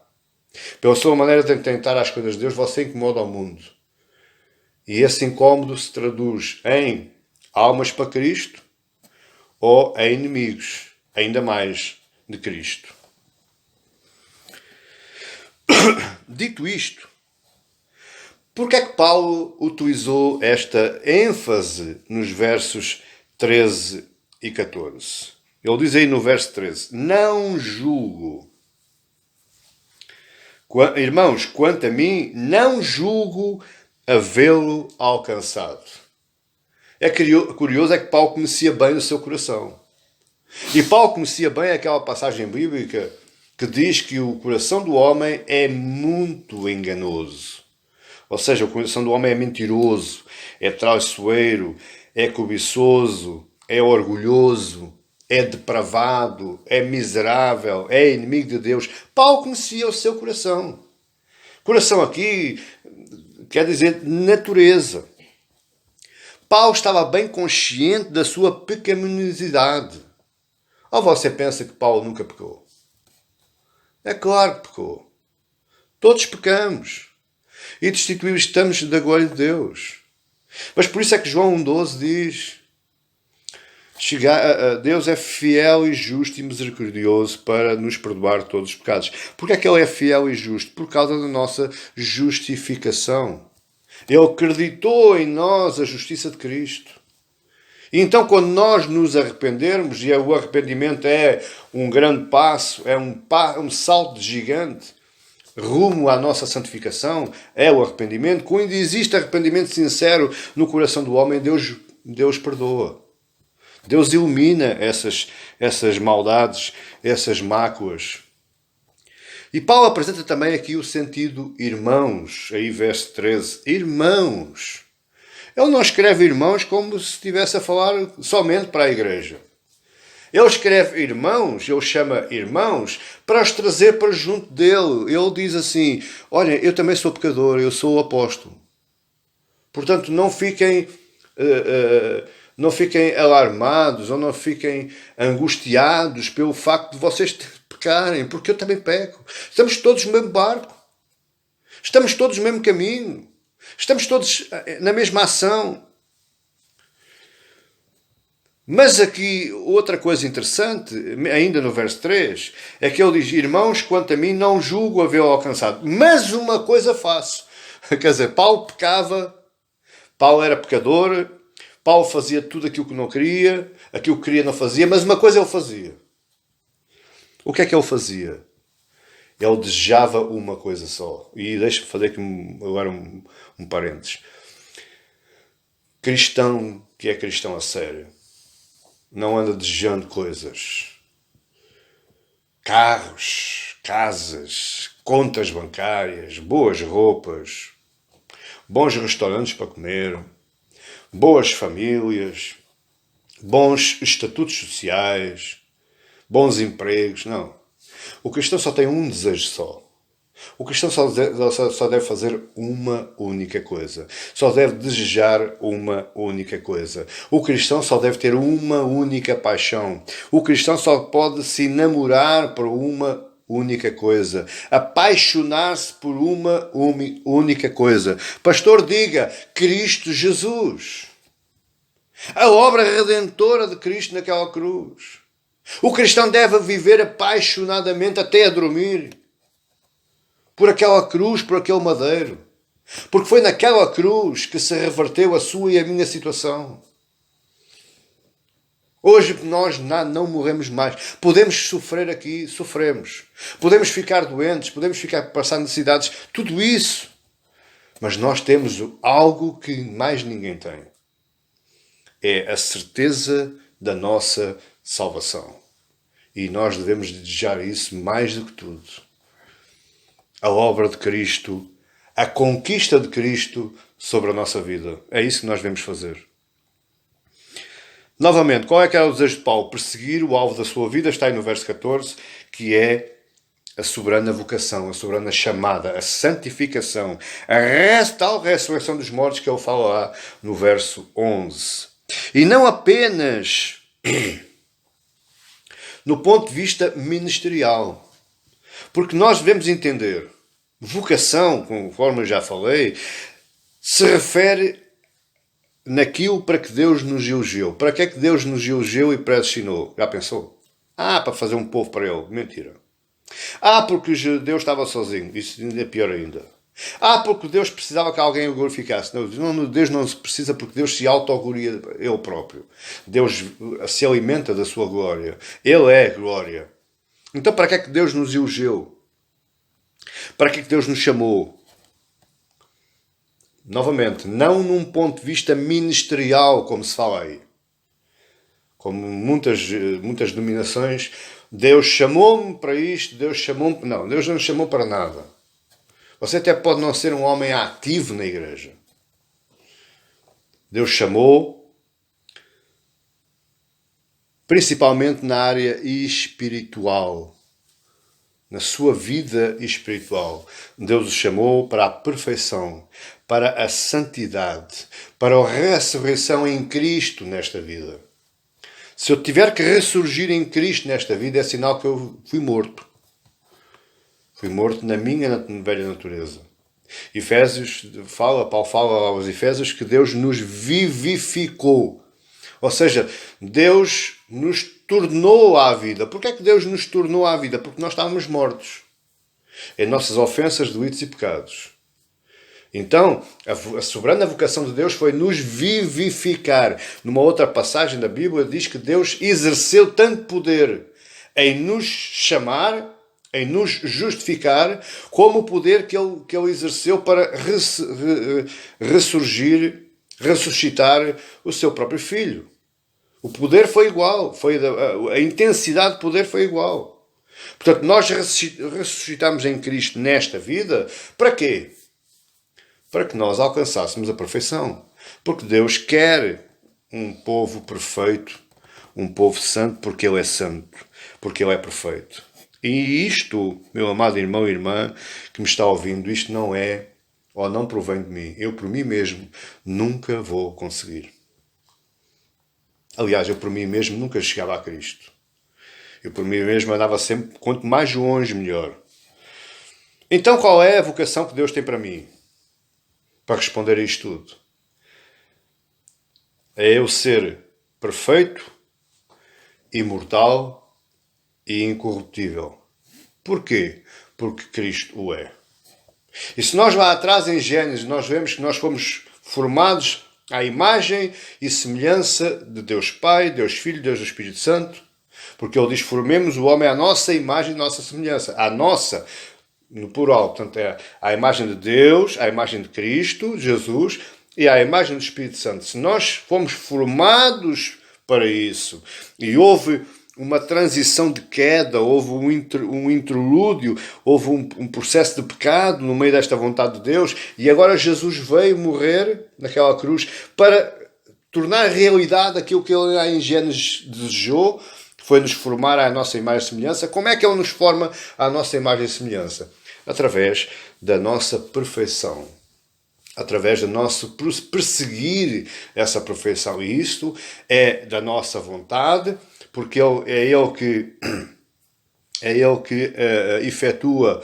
pela sua maneira de tentar as coisas de Deus, você incomoda ao mundo. E esse incómodo se traduz em almas para Cristo ou em inimigos, ainda mais de Cristo. Dito isto, por que é que Paulo utilizou esta ênfase nos versos 13 e 14? Ele diz aí no verso 13, não julgo. Irmãos, quanto a mim, não julgo havê-lo alcançado. É curioso é que Paulo conhecia bem o seu coração. E Paulo conhecia bem aquela passagem bíblica que diz que o coração do homem é muito enganoso. Ou seja, o coração do homem é mentiroso, é traiçoeiro, é cobiçoso, é orgulhoso, é depravado, é miserável, é inimigo de Deus. Paulo conhecia o seu coração. Coração aqui quer dizer natureza. Paulo estava bem consciente da sua pecaminosidade. Ou você pensa que Paulo nunca pecou? É claro que pecou. Todos pecamos. E destituídos estamos da glória de Deus. Mas por isso é que João 1,12 diz: Deus é fiel e justo e misericordioso para nos perdoar todos os pecados. Porquê é que Ele é fiel e justo? Por causa da nossa justificação. Ele acreditou em nós a justiça de Cristo. E então, quando nós nos arrependermos, e o arrependimento é um grande passo, é um salto gigante rumo à nossa santificação, é o arrependimento. Quando existe arrependimento sincero no coração do homem, Deus perdoa. Deus ilumina essas maldades, essas máculas. E Paulo apresenta também aqui o sentido irmãos, aí verso 13. Irmãos. Ele não escreve irmãos como se estivesse a falar somente para a igreja. Ele escreve irmãos, ele chama irmãos, para os trazer para junto dele. Ele diz assim, olha, eu também sou pecador, eu sou o apóstolo. Portanto, não fiquem alarmados ou não fiquem angustiados pelo facto de vocês pecarem, porque eu também peco. Estamos todos no mesmo barco. Estamos todos no mesmo caminho. Estamos todos na mesma ação. Mas aqui, outra coisa interessante, ainda no verso 3, é que ele diz, irmãos, quanto a mim, não julgo havê-lo alcançado, mas uma coisa faço. Quer dizer, Paulo pecava, Paulo era pecador, Paulo fazia tudo aquilo que não queria, aquilo que queria não fazia, mas uma coisa ele fazia. O que é que ele fazia? Ele desejava uma coisa só. E deixa-me fazer aqui agora um parênteses. Cristão que é cristão a sério não anda desejando coisas. Carros, casas, contas bancárias, boas roupas, bons restaurantes para comer, boas famílias, bons estatutos sociais, bons empregos. Não. O cristão só tem um desejo só. O cristão só deve fazer uma única coisa. Só deve desejar uma única coisa. O cristão só deve ter uma única paixão. O cristão só pode se namorar por uma única coisa. Apaixonar-se por uma única coisa. Pastor, diga: Cristo Jesus. A obra redentora de Cristo naquela cruz. O cristão deve viver apaixonadamente até a dormir. Por aquela cruz, por aquele madeiro. Porque foi naquela cruz que se reverteu a sua e a minha situação. Hoje nós não morremos mais. Podemos sofrer aqui, sofremos. Podemos ficar doentes, podemos ficar passar necessidades, tudo isso. Mas nós temos algo que mais ninguém tem. É a certeza da nossa salvação. E nós devemos desejar isso mais do que tudo. A obra de Cristo, a conquista de Cristo sobre a nossa vida. É isso que nós devemos fazer. Novamente, qual é que era o desejo de Paulo? Perseguir o alvo da sua vida, está aí no verso 14, que é a soberana vocação, a soberana chamada, a santificação, a tal ressurreição dos mortos que ele fala lá no verso 11. E não apenas no ponto de vista ministerial. Porque nós devemos entender, vocação, conforme eu já falei, se refere naquilo para que Deus nos elegeu. Para que é que Deus nos elegeu e predestinou? Já pensou? Para fazer um povo para Ele. Mentira. Porque Deus estava sozinho. Isso ainda é pior ainda. Porque Deus precisava que alguém o glorificasse. Não, Deus não se precisa, porque Deus se autogloria Ele próprio. Deus se alimenta da sua glória. Ele é a glória. Então, para que é que Deus nos elegeu? Para que é que Deus nos chamou? Novamente, não num ponto de vista ministerial, como se fala aí. Como muitas denominações, Deus chamou-me para isto, Deus chamou-me... Não, Deus não nos chamou para nada. Você até pode não ser um homem ativo na igreja. Deus chamou principalmente na área espiritual, na sua vida espiritual. Deus o chamou para a perfeição, para a santidade, para a ressurreição em Cristo nesta vida. Se eu tiver que ressurgir em Cristo nesta vida, é sinal que eu fui morto. Fui morto na minha velha natureza. Paulo fala aos Efésios que Deus nos vivificou. Ou seja, Deus nos tornou à vida. Porquê é que Deus nos tornou à vida? Porque nós estávamos mortos em nossas ofensas, delitos e pecados. Então, a soberana vocação de Deus foi nos vivificar. Numa outra passagem da Bíblia diz que Deus exerceu tanto poder em nos chamar, em nos justificar, como o poder que ele exerceu para ressuscitar o seu próprio Filho. O poder foi igual, a intensidade de poder foi igual. Portanto, nós ressuscitamos em Cristo nesta vida, para quê? Para que nós alcançássemos a perfeição. Porque Deus quer um povo perfeito, um povo santo, porque Ele é santo, porque Ele é perfeito. E isto, meu amado irmão e irmã que me está ouvindo, isto não é, ou não provém de mim. Eu, por mim mesmo, nunca vou conseguir. Aliás, eu por mim mesmo nunca chegava a Cristo. Eu por mim mesmo andava sempre, quanto mais longe, melhor. Então qual é a vocação que Deus tem para mim? Para responder a isto tudo? É eu ser perfeito, imortal e incorruptível. Porquê? Porque Cristo o é. E se nós lá atrás em Gênesis nós vemos que nós fomos formados à imagem e semelhança de Deus Pai, Deus Filho, Deus do Espírito Santo, porque Ele diz: formemos o homem à nossa imagem e nossa semelhança. À nossa, no plural, portanto é a imagem de Deus, a imagem de Cristo, Jesus, e a imagem do Espírito Santo. Se nós fomos formados para isso, e houve uma transição de queda, houve um interlúdio, houve um processo de pecado no meio desta vontade de Deus, e agora Jesus veio morrer naquela cruz para tornar realidade aquilo que Ele lá em Gênesis desejou, que foi nos formar à nossa imagem e semelhança. Como é que Ele nos forma à nossa imagem e semelhança? Através da nossa perfeição. Através do nosso perseguir essa perfeição. E isto é da nossa vontade, porque é Ele que efetua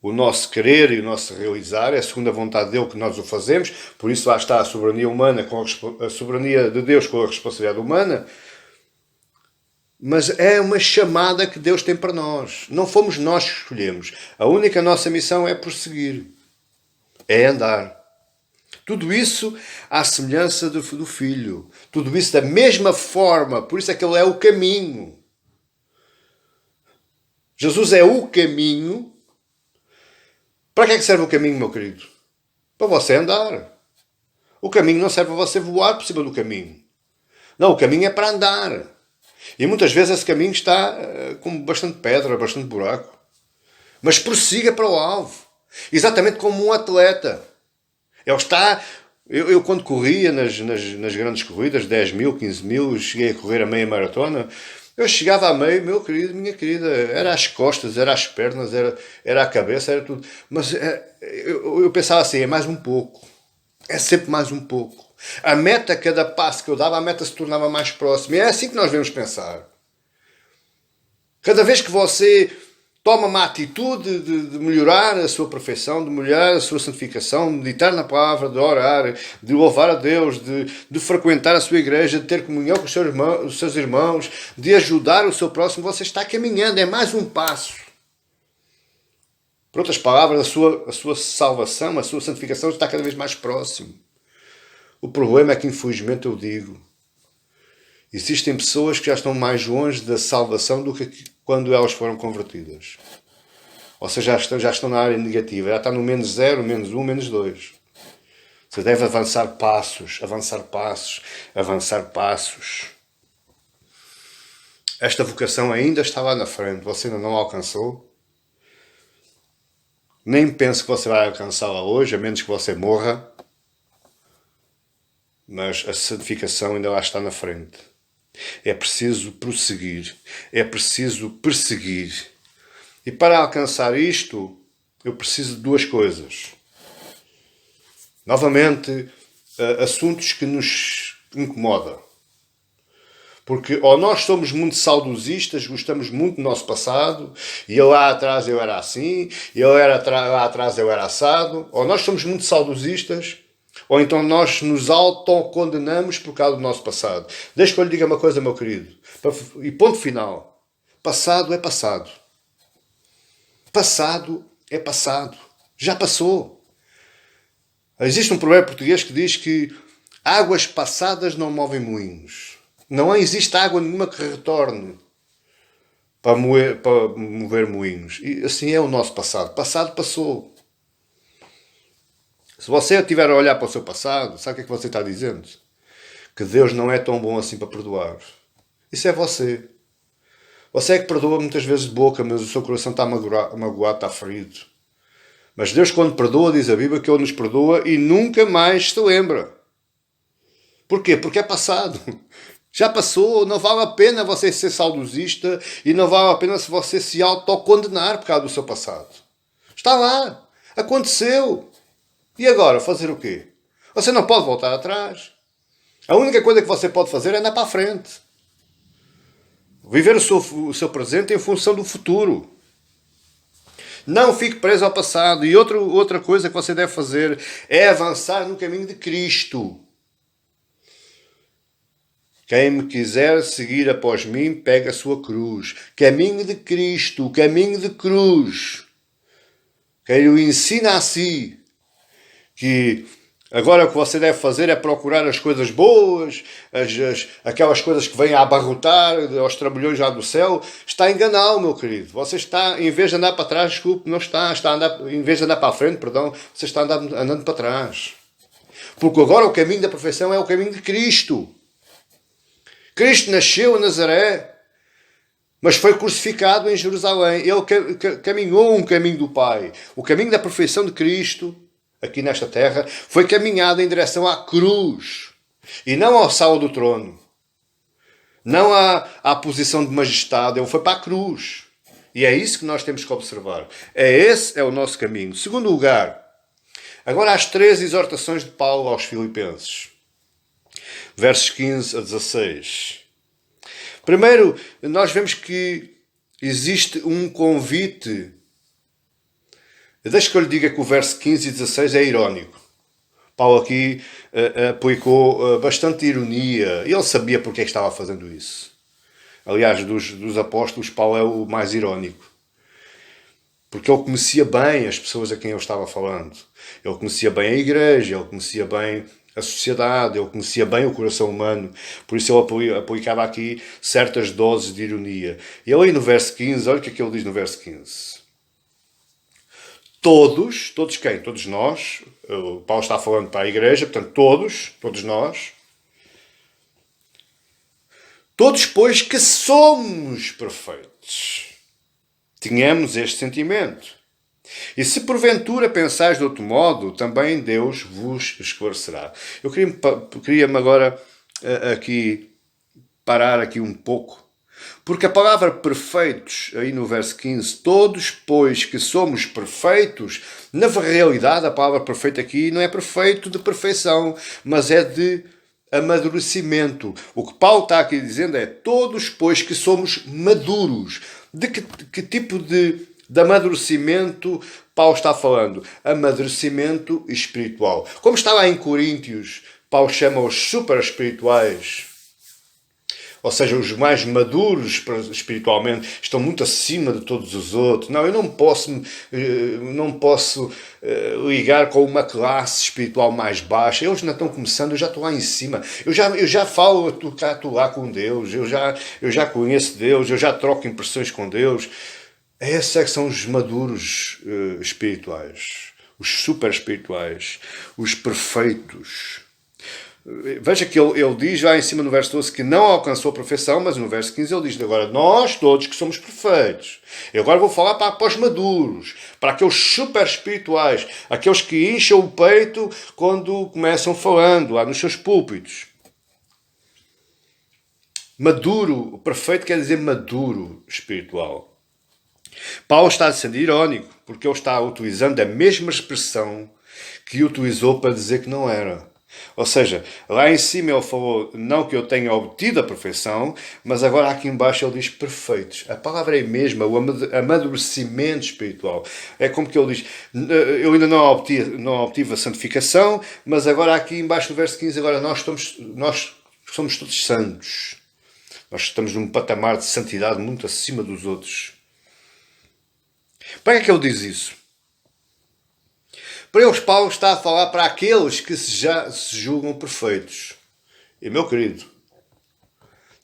o nosso querer e o nosso realizar. É segundo a vontade dele que nós o fazemos. Por isso lá está a soberania humana, a soberania de Deus com a responsabilidade humana. Mas é uma chamada que Deus tem para nós. Não fomos nós que escolhemos. A única nossa missão é prosseguir. É andar. Tudo isso à semelhança do Filho. Tudo isso da mesma forma. Por isso é que Ele é o caminho. Jesus é o caminho. Para que é que serve o caminho, meu querido? Para você andar. O caminho não serve para você voar por cima do caminho. Não, o caminho é para andar. E muitas vezes esse caminho está com bastante pedra, bastante buraco. Mas prossiga para o alvo. Exatamente como um atleta. Ele está... Eu quando corria nas grandes corridas, 10 mil, 15 mil, cheguei a correr a meia maratona, eu chegava a meio, meu querido, minha querida, era as costas, era as pernas, era a cabeça, era tudo. Mas eu pensava assim, é mais um pouco. É sempre mais um pouco. A meta, cada passo que eu dava, a meta se tornava mais próxima. E é assim que nós devemos pensar. Cada vez que você toma uma atitude de melhorar a sua perfeição, de melhorar a sua santificação, de meditar na palavra, de orar, de louvar a Deus, de frequentar a sua igreja, de ter comunhão com os seus irmãos, de ajudar o seu próximo, você está caminhando. É mais um passo. Por outras palavras, a sua salvação, a sua santificação está cada vez mais próximo. O problema é que, infelizmente, eu digo, existem pessoas que já estão mais longe da salvação do que quando elas foram convertidas. Ou seja, já estão na área negativa, já está no menos 0, menos 1, menos 2. Você deve avançar passos, avançar passos, avançar passos. Esta vocação ainda está lá na frente, você ainda não alcançou. Nem pense que você vai alcançá-la hoje, a menos que você morra. Mas a santificação ainda lá está na frente. É preciso prosseguir. É preciso perseguir. E para alcançar isto, eu preciso de duas coisas. Novamente, assuntos que nos incomodam. Porque ou nós somos muito saudosistas, gostamos muito do nosso passado, e lá atrás eu era assim, e lá atrás eu era assado, ou nós somos muito saudosistas, ou então nós nos autocondenamos por causa do nosso passado. Deixa que eu lhe diga uma coisa, meu querido. E ponto final. Passado é passado. Passado é passado. Já passou. Existe um provérbio português que diz que águas passadas não movem moinhos. Não existe água nenhuma que retorne para mover moinhos. E assim é o nosso passado. Passado passou. Se você estiver a olhar para o seu passado, sabe o que é que você está dizendo? Que Deus não é tão bom assim para perdoar. Isso é você. Você é que perdoa muitas vezes de boca, mas o seu coração está magoado, está ferido. Mas Deus, quando perdoa, diz a Bíblia que Ele nos perdoa e nunca mais se lembra. Porquê? Porque é passado. Já passou, não vale a pena você ser saudosista e não vale a pena se você se autocondenar por causa do seu passado. Está lá. Aconteceu. E agora, fazer o quê? Você não pode voltar atrás. A única coisa que você pode fazer é andar para a frente. Viver o seu presente em função do futuro. Não fique preso ao passado. E outra coisa que você deve fazer é avançar no caminho de Cristo. Quem me quiser seguir após mim, pega a sua cruz. Caminho de Cristo, caminho de cruz. Quem o ensina a si. Que agora o que você deve fazer é procurar as coisas boas, aquelas coisas que vêm a abarrotar aos trambolhões lá do céu. Está a enganar, meu querido. Você está, em vez de andar para trás, desculpe, não está a andar, em vez de andar para a frente, perdão, você está andando para trás. Porque agora o caminho da perfeição é o caminho de Cristo. Cristo nasceu em Nazaré, mas foi crucificado em Jerusalém. Ele caminhou um caminho do Pai. O caminho da perfeição de Cristo, aqui nesta terra, foi caminhado em direção à cruz. E não ao sal do trono. Não à posição de majestade. Ele foi para a cruz. E é isso que nós temos que observar. Esse é o nosso caminho. Segundo lugar, agora as 3 exortações de Paulo aos Filipenses. Versos 15 a 16. Primeiro, nós vemos que existe um convite. Deixe que eu lhe diga que o verso 15 e 16 é irónico. Paulo aqui aplicou bastante ironia. Ele sabia porque é que estava fazendo isso. Aliás, dos apóstolos, Paulo é o mais irónico. Porque ele conhecia bem as pessoas a quem ele estava falando. Ele conhecia bem a igreja, ele conhecia bem a sociedade, ele conhecia bem o coração humano. Por isso ele aplicava aqui certas doses de ironia. E ele aí no verso 15, olha o que é que ele diz no verso 15. Todos quem? Todos nós. O Paulo está falando para a igreja, portanto todos nós. Todos, pois, que somos perfeitos, tenhamos este sentimento. E se porventura pensais de outro modo, também Deus vos esclarecerá. Eu queria-me agora aqui parar aqui um pouco, porque a palavra perfeitos, aí no verso 15, todos, pois, que somos perfeitos, na realidade a palavra perfeito aqui não é perfeito de perfeição, mas é de amadurecimento. O que Paulo está aqui dizendo é todos, pois, que somos maduros. De que tipo de amadurecimento Paulo está falando? Amadurecimento espiritual. Como está lá em Coríntios, Paulo chama os super espirituais, ou seja, os mais maduros espiritualmente, estão muito acima de todos os outros. Não, eu não posso ligar com uma classe espiritual mais baixa. Eles não estão começando, eu já estou lá em cima. Eu já falo, estou lá com Deus, eu já conheço Deus, eu já troco impressões com Deus. Esses é que são os maduros espirituais, os super espirituais, os perfeitos. Veja que ele diz lá em cima no verso 12 que não alcançou a perfeição, mas no verso 15 ele diz agora nós todos que somos perfeitos. Eu agora vou falar para os maduros, para aqueles super espirituais, aqueles que enchem o peito quando começam falando lá nos seus púlpitos. Maduro, perfeito quer dizer maduro espiritual. Paulo está sendo irónico, porque ele está utilizando a mesma expressão que utilizou para dizer que não era. Ou seja, lá em cima ele falou, não que eu tenha obtido a perfeição, mas agora aqui embaixo ele diz perfeitos. A palavra é a mesma, o amadurecimento espiritual. É como que ele diz, eu ainda não obtive a santificação, mas agora aqui embaixo do verso 15, agora nós somos todos santos. Nós estamos num patamar de santidade muito acima dos outros. Para que é que ele diz isso? Para eles, Paulo está a falar para aqueles que já se julgam perfeitos. E, meu querido,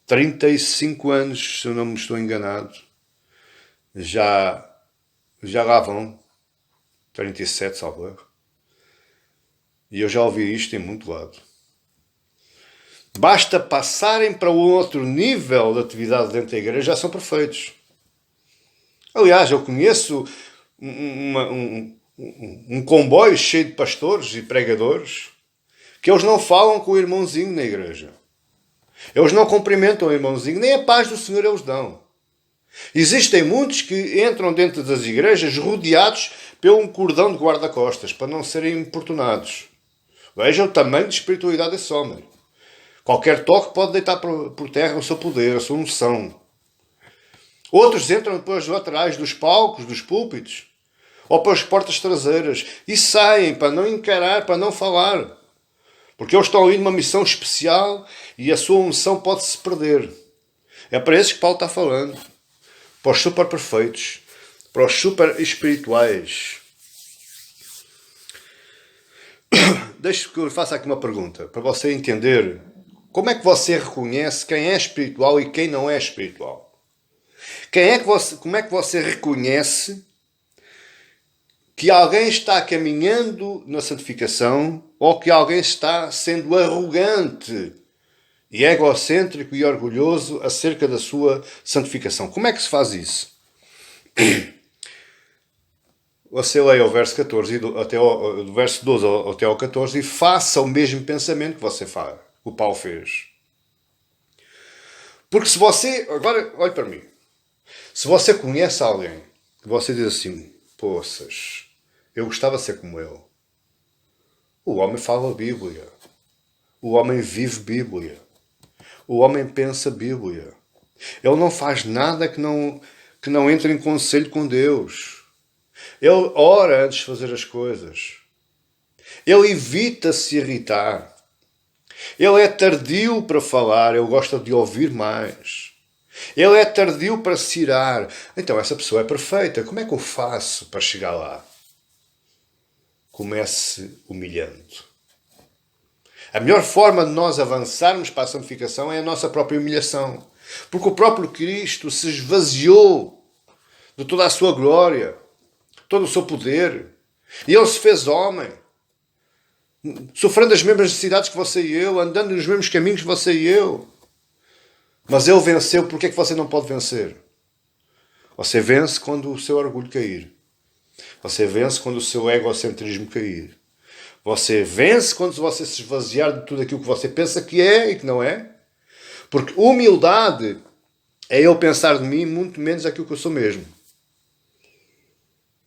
35 anos, se eu não me estou enganado, já lá vão 37, salvo erro. E eu já ouvi isto em muito lado. Basta passarem para um outro nível de atividade dentro da igreja, já são perfeitos. Aliás, eu conheço um comboio cheio de pastores e pregadores que eles não falam com o irmãozinho na igreja. Eles não cumprimentam o irmãozinho, nem a paz do Senhor eles dão. Existem muitos que entram dentro das igrejas rodeados por um cordão de guarda-costas para não serem importunados. Vejam o tamanho de espiritualidade desse homem. Qualquer toque pode deitar por terra o seu poder, a sua unção. Outros entram depois laterais dos palcos, dos púlpitos, ou pelas portas traseiras, e saem para não encarar, para não falar. Porque eles estão ali numa missão especial e a sua unção pode-se perder. É para esses que Paulo está falando. Para os super perfeitos, para os super espirituais. Deixe que eu faça aqui uma pergunta, para você entender como é que você reconhece quem é espiritual e quem não é espiritual. Como é que você reconhece que alguém está caminhando na santificação ou que alguém está sendo arrogante e egocêntrico e orgulhoso acerca da sua santificação? Como é que se faz isso? Você leia o verso 14, do verso 12 até ao 14 e faça o mesmo pensamento que você faz, que o Paulo fez. Porque se você... Agora, olhe para mim. Se você conhece alguém que você diz assim, poças, eu gostava de ser como ele. O homem fala Bíblia. O homem vive Bíblia. O homem pensa Bíblia. Ele não faz nada que não entre em conselho com Deus. Ele ora antes de fazer as coisas. Ele evita se irritar. Ele é tardio para falar, ele gosta de ouvir mais. Ele é tardio para se irar. Então essa pessoa é perfeita. Como é que eu faço para chegar lá? Comece humilhando. A melhor forma de nós avançarmos para a santificação é a nossa própria humilhação. Porque o próprio Cristo se esvaziou de toda a sua glória, todo o seu poder. E ele se fez homem, sofrendo as mesmas necessidades que você e eu, andando nos mesmos caminhos que você e eu. Mas ele venceu, porque é que você não pode vencer? Você vence quando o seu orgulho cair. Você vence quando o seu egocentrismo cair. Você vence quando você se esvaziar de tudo aquilo que você pensa que é e que não é. Porque humildade é eu pensar de mim muito menos aquilo que eu sou mesmo.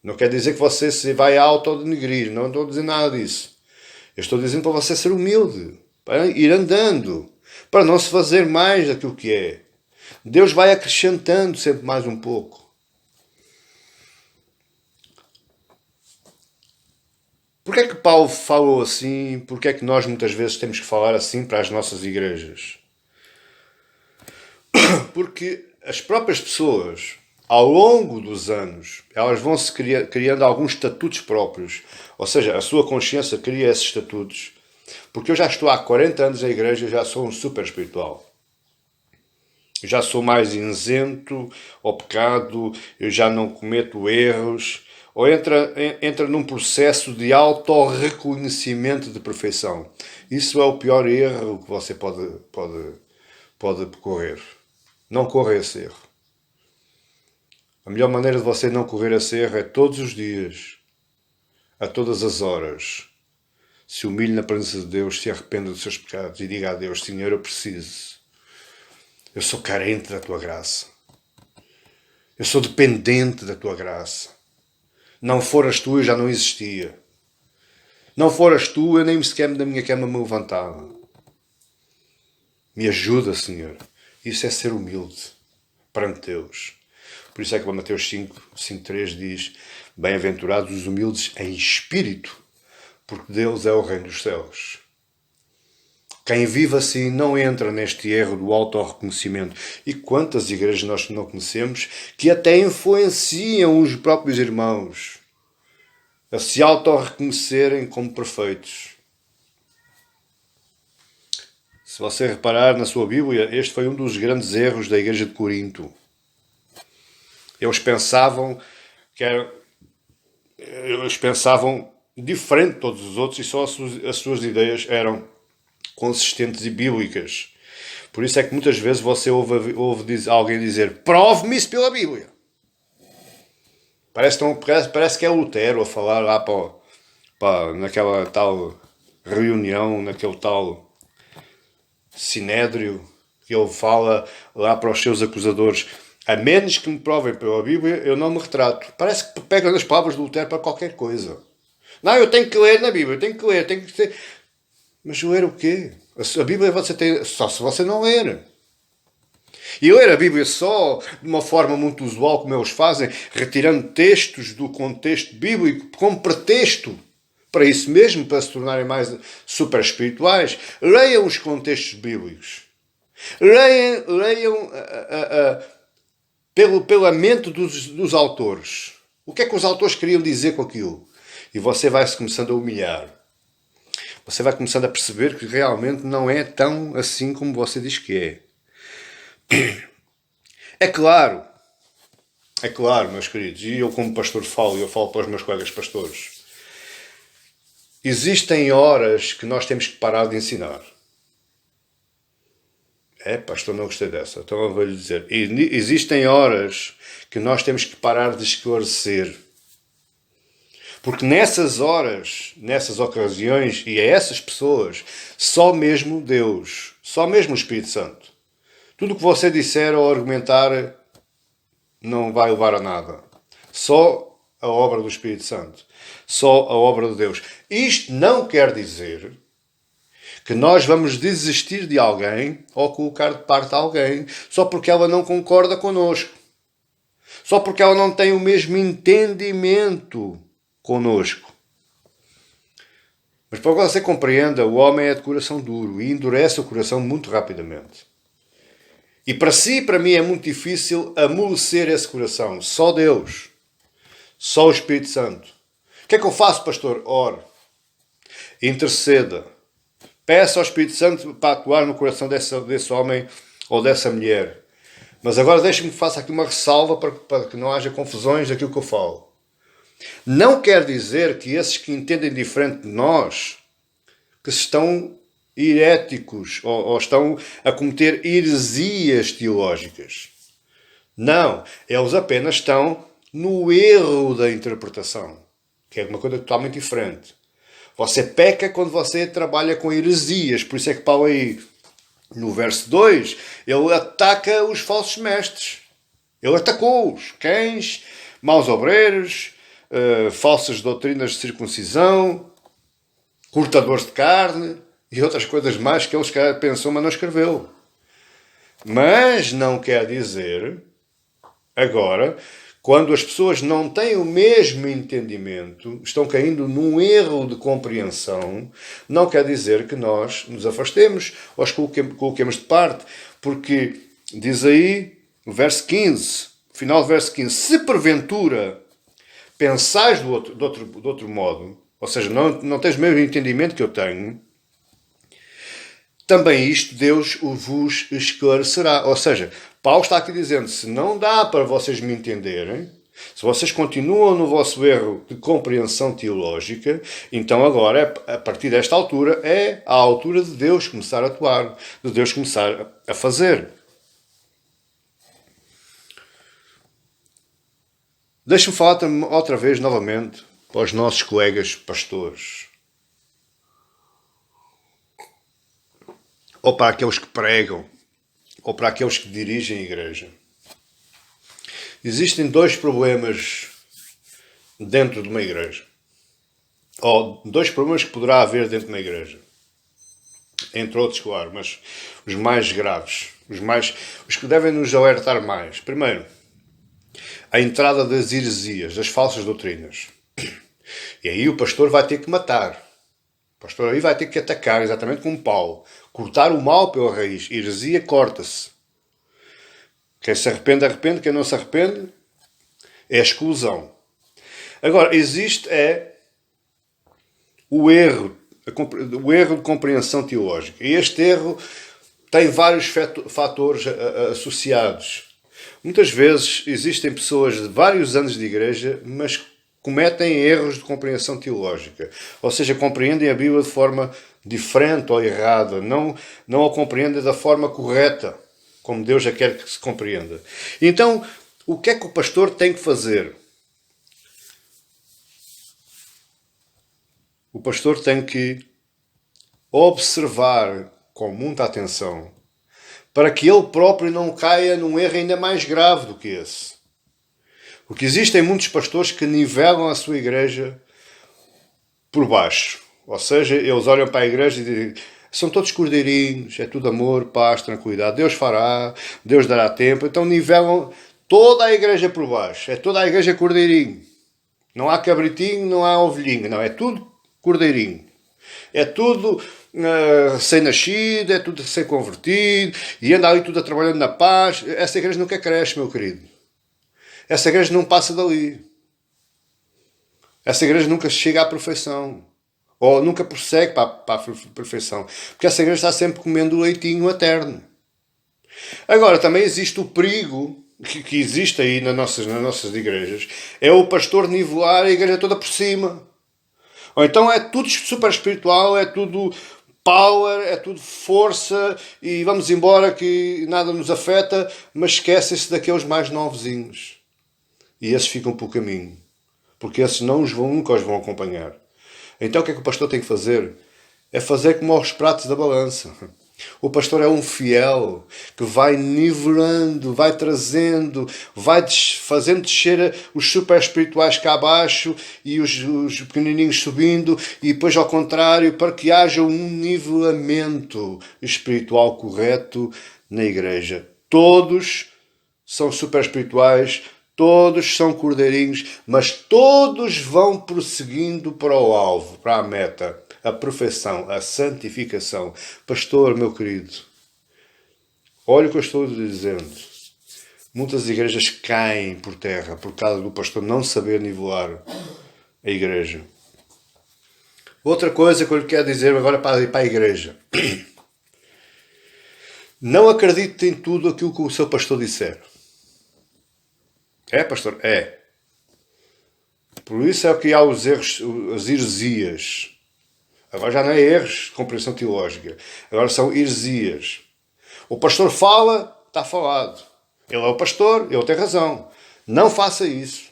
Não quer dizer que você se vai autodenegrir. Não estou dizendo nada disso. Eu estou dizendo para você ser humilde. Para ir andando. Para não se fazer mais daquilo que é. Deus vai acrescentando sempre mais um pouco. Porquê é que Paulo falou assim? Porquê é que nós muitas vezes temos que falar assim para as nossas igrejas? Porque as próprias pessoas, ao longo dos anos, elas vão se criando alguns estatutos próprios. Ou seja, a sua consciência cria esses estatutos. Porque eu já estou há 40 anos na igreja e já sou um super espiritual. Eu já sou mais isento ao pecado, eu já não cometo erros. Ou entra num processo de autorreconhecimento de perfeição. Isso é o pior erro que você pode correr. Não corra esse erro. A melhor maneira de você não correr esse erro é todos os dias, a todas as horas, se humilhe na presença de Deus, se arrependa dos seus pecados e diga a Deus, Senhor, eu preciso. Eu sou carente da Tua graça. Eu sou dependente da Tua graça. Não foras Tu, eu já não existia. Não foras Tu, eu nem sequer da minha cama me levantava. Me ajuda, Senhor. Isso é ser humilde perante Deus. Por isso é que Mateus 5:3 diz: bem-aventurados os humildes em espírito, porque Deus é o reino dos céus. Quem vive assim não entra neste erro do autorreconhecimento. E quantas igrejas nós não conhecemos que até influenciam os próprios irmãos a se autorreconhecerem como perfeitos. Se você reparar na sua Bíblia, este foi um dos grandes erros da igreja de Corinto. Eles pensavam diferente de todos os outros e só as suas ideias eram consistentes e bíblicas. Por isso é que muitas vezes você ouve alguém dizer: prove-me isso pela Bíblia. Parece que é Lutero a falar lá naquela tal reunião, naquele tal sinédrio, que ele fala lá para os seus acusadores: a menos que me provem pela Bíblia, eu não me retrato. Parece que pega as palavras de Lutero para qualquer coisa. Não, eu tenho que ler na Bíblia, eu tenho que ler, tenho que ter... Mas ler o quê? A Bíblia você tem só se você não ler. E ler a Bíblia só de uma forma muito usual, como eles fazem, retirando textos do contexto bíblico como pretexto para isso mesmo, para se tornarem mais super espirituais. Leiam os contextos bíblicos. Leiam pela mente dos autores. O que é que os autores queriam dizer com aquilo? E você vai-se começando a humilhar. Você vai começando a perceber que realmente não é tão assim como você diz que é. É claro, meus queridos, e eu como pastor falo para os meus colegas pastores, existem horas que nós temos que parar de ensinar. Pastor, não gostei dessa, então eu vou-lhe dizer. Existem horas que nós temos que parar de esclarecer. Porque nessas horas, nessas ocasiões, e a essas pessoas, só mesmo Deus, só mesmo o Espírito Santo. Tudo o que você disser ou argumentar não vai levar a nada. Só a obra do Espírito Santo. Só a obra de Deus. Isto não quer dizer que nós vamos desistir de alguém ou colocar de parte alguém só porque ela não concorda connosco. Só porque ela não tem o mesmo entendimento connosco. Mas para que você compreenda, o homem é de coração duro e endurece o coração muito rapidamente. E para si e para mim é muito difícil amolecer esse coração. Só Deus. Só o Espírito Santo. O que é que eu faço, pastor? Ore. Interceda. Peça ao Espírito Santo para atuar no coração desse homem ou dessa mulher. Mas agora deixe-me que faça aqui uma ressalva para que não haja confusões daquilo que eu falo. Não quer dizer que esses que entendem diferente de nós, que estão heréticos ou estão a cometer heresias teológicas. Não, eles apenas estão no erro da interpretação, que é uma coisa totalmente diferente. Você peca quando você trabalha com heresias, por isso é que Paulo aí, no verso 2, ele ataca os falsos mestres. Ele atacou-os, cães, maus obreiros, falsas doutrinas de circuncisão, cortadores de carne e outras coisas mais que eles pensou, mas não escreveu. Mas não quer dizer, agora, quando as pessoas não têm o mesmo entendimento, estão caindo num erro de compreensão, não quer dizer que nós nos afastemos ou os coloquemos de parte, porque diz aí, no verso 15, final do verso 15, se porventura pensais do outro modo, ou seja, não tens o mesmo entendimento que eu tenho, também isto Deus vos esclarecerá. Ou seja, Paulo está aqui dizendo, se não dá para vocês me entenderem, se vocês continuam no vosso erro de compreensão teológica, então agora, a partir desta altura, é a altura de Deus começar a atuar, de Deus começar a fazer. Deixa-me falar outra vez, novamente, para os nossos colegas pastores. Ou para aqueles que pregam, ou para aqueles que dirigem a igreja. Existem dois problemas dentro de uma igreja. Ou dois problemas que poderá haver dentro de uma igreja. Entre outros, claro, mas os mais graves. Os que devem nos alertar mais. Primeiro, a entrada das heresias, das falsas doutrinas. E aí o pastor vai ter que matar. O pastor aí vai ter que atacar, exatamente como Paulo. Cortar o mal pela raiz. Heresia corta-se. Quem se arrepende, arrepende. Quem não se arrepende, é a exclusão. Agora, existe o erro de compreensão teológica. E este erro tem vários fatores associados. Muitas vezes existem pessoas de vários anos de igreja, mas cometem erros de compreensão teológica. Ou seja, compreendem a Bíblia de forma diferente ou errada. Não a compreendem da forma correta, como Deus já quer que se compreenda. Então, o que é que o pastor tem que fazer? O pastor tem que observar com muita atenção para que ele próprio não caia num erro ainda mais grave do que esse. Porque existem muitos pastores que nivelam a sua igreja por baixo. Ou seja, eles olham para a igreja e dizem, são todos cordeirinhos, é tudo amor, paz, tranquilidade. Deus fará, Deus dará tempo. Então nivelam toda a igreja por baixo. É toda a igreja cordeirinho. Não há cabritinho, não há ovelhinho. Não, é tudo cordeirinho. É tudo recém-nascido, é tudo recém-convertido. E anda ali tudo trabalhando na paz. Essa igreja nunca cresce, meu querido. Essa igreja não passa dali. Essa igreja nunca chega à perfeição. Ou nunca prossegue para a perfeição. Porque essa igreja está sempre comendo o leitinho eterno. Agora, também existe o perigo que existe aí nas nossas igrejas. É o pastor nivelar a igreja toda por cima. Ou então é tudo super espiritual, é tudo power, é tudo força e vamos embora que nada nos afeta, mas esquecem-se daqueles mais novezinhos. E esses ficam pelo caminho. Porque esses nunca os vão acompanhar. Então o que é que o pastor tem que fazer? É fazer como aos pratos da balança. O pastor é um fiel que vai nivelando, vai trazendo, vai fazendo descer os super espirituais cá abaixo e os pequenininhos subindo, e depois ao contrário, para que haja um nivelamento espiritual correto na igreja. Todos são super espirituais, todos são cordeirinhos, mas todos vão prosseguindo para o alvo, para a meta. A perfeição, a santificação. Pastor, meu querido, olha o que eu estou dizendo. Muitas igrejas caem por terra por causa do pastor não saber nivelar a igreja. Outra coisa que eu lhe quero dizer agora para ir para a igreja. Não acredite em tudo aquilo que o seu pastor disser. É, pastor? É. Por isso é que há os erros, as heresias. Agora já não é erros de compreensão teológica. Agora são heresias. O pastor fala, está falado. Ele é o pastor, ele tem razão. Não faça isso.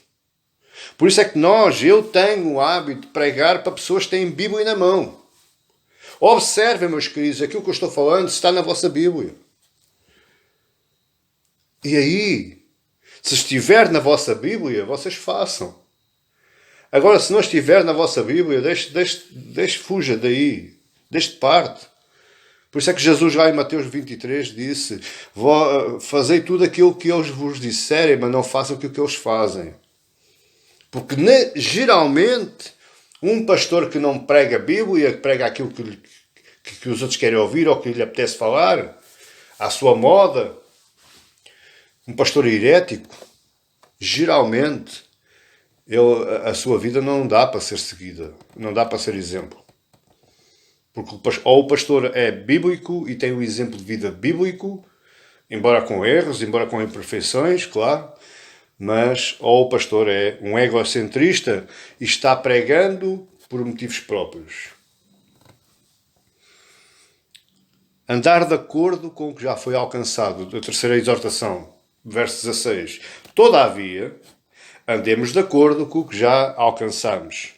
Por isso é que eu tenho o hábito de pregar para pessoas que têm Bíblia na mão. Observem, meus queridos, aquilo que eu estou falando está na vossa Bíblia. E aí, se estiver na vossa Bíblia, vocês façam. Agora, se não estiver na vossa Bíblia, deixe fuja daí. Deixe de parte. Por isso é que Jesus lá em Mateus 23 disse: fazei tudo aquilo que eles vos disserem, mas não façam aquilo que eles fazem. Porque geralmente, um pastor que não prega a Bíblia, que prega aquilo que os outros querem ouvir ou que lhe apetece falar, à sua moda, um pastor herético, geralmente, a sua vida não dá para ser seguida, não dá para ser exemplo. Porque ou o pastor é bíblico e tem um exemplo de vida bíblico, embora com erros, embora com imperfeições, claro, mas ou o pastor é um egocentrista e está pregando por motivos próprios. Andar de acordo com o que já foi alcançado, da terceira exortação, verso 16. Todavia, andemos de acordo com o que já alcançamos.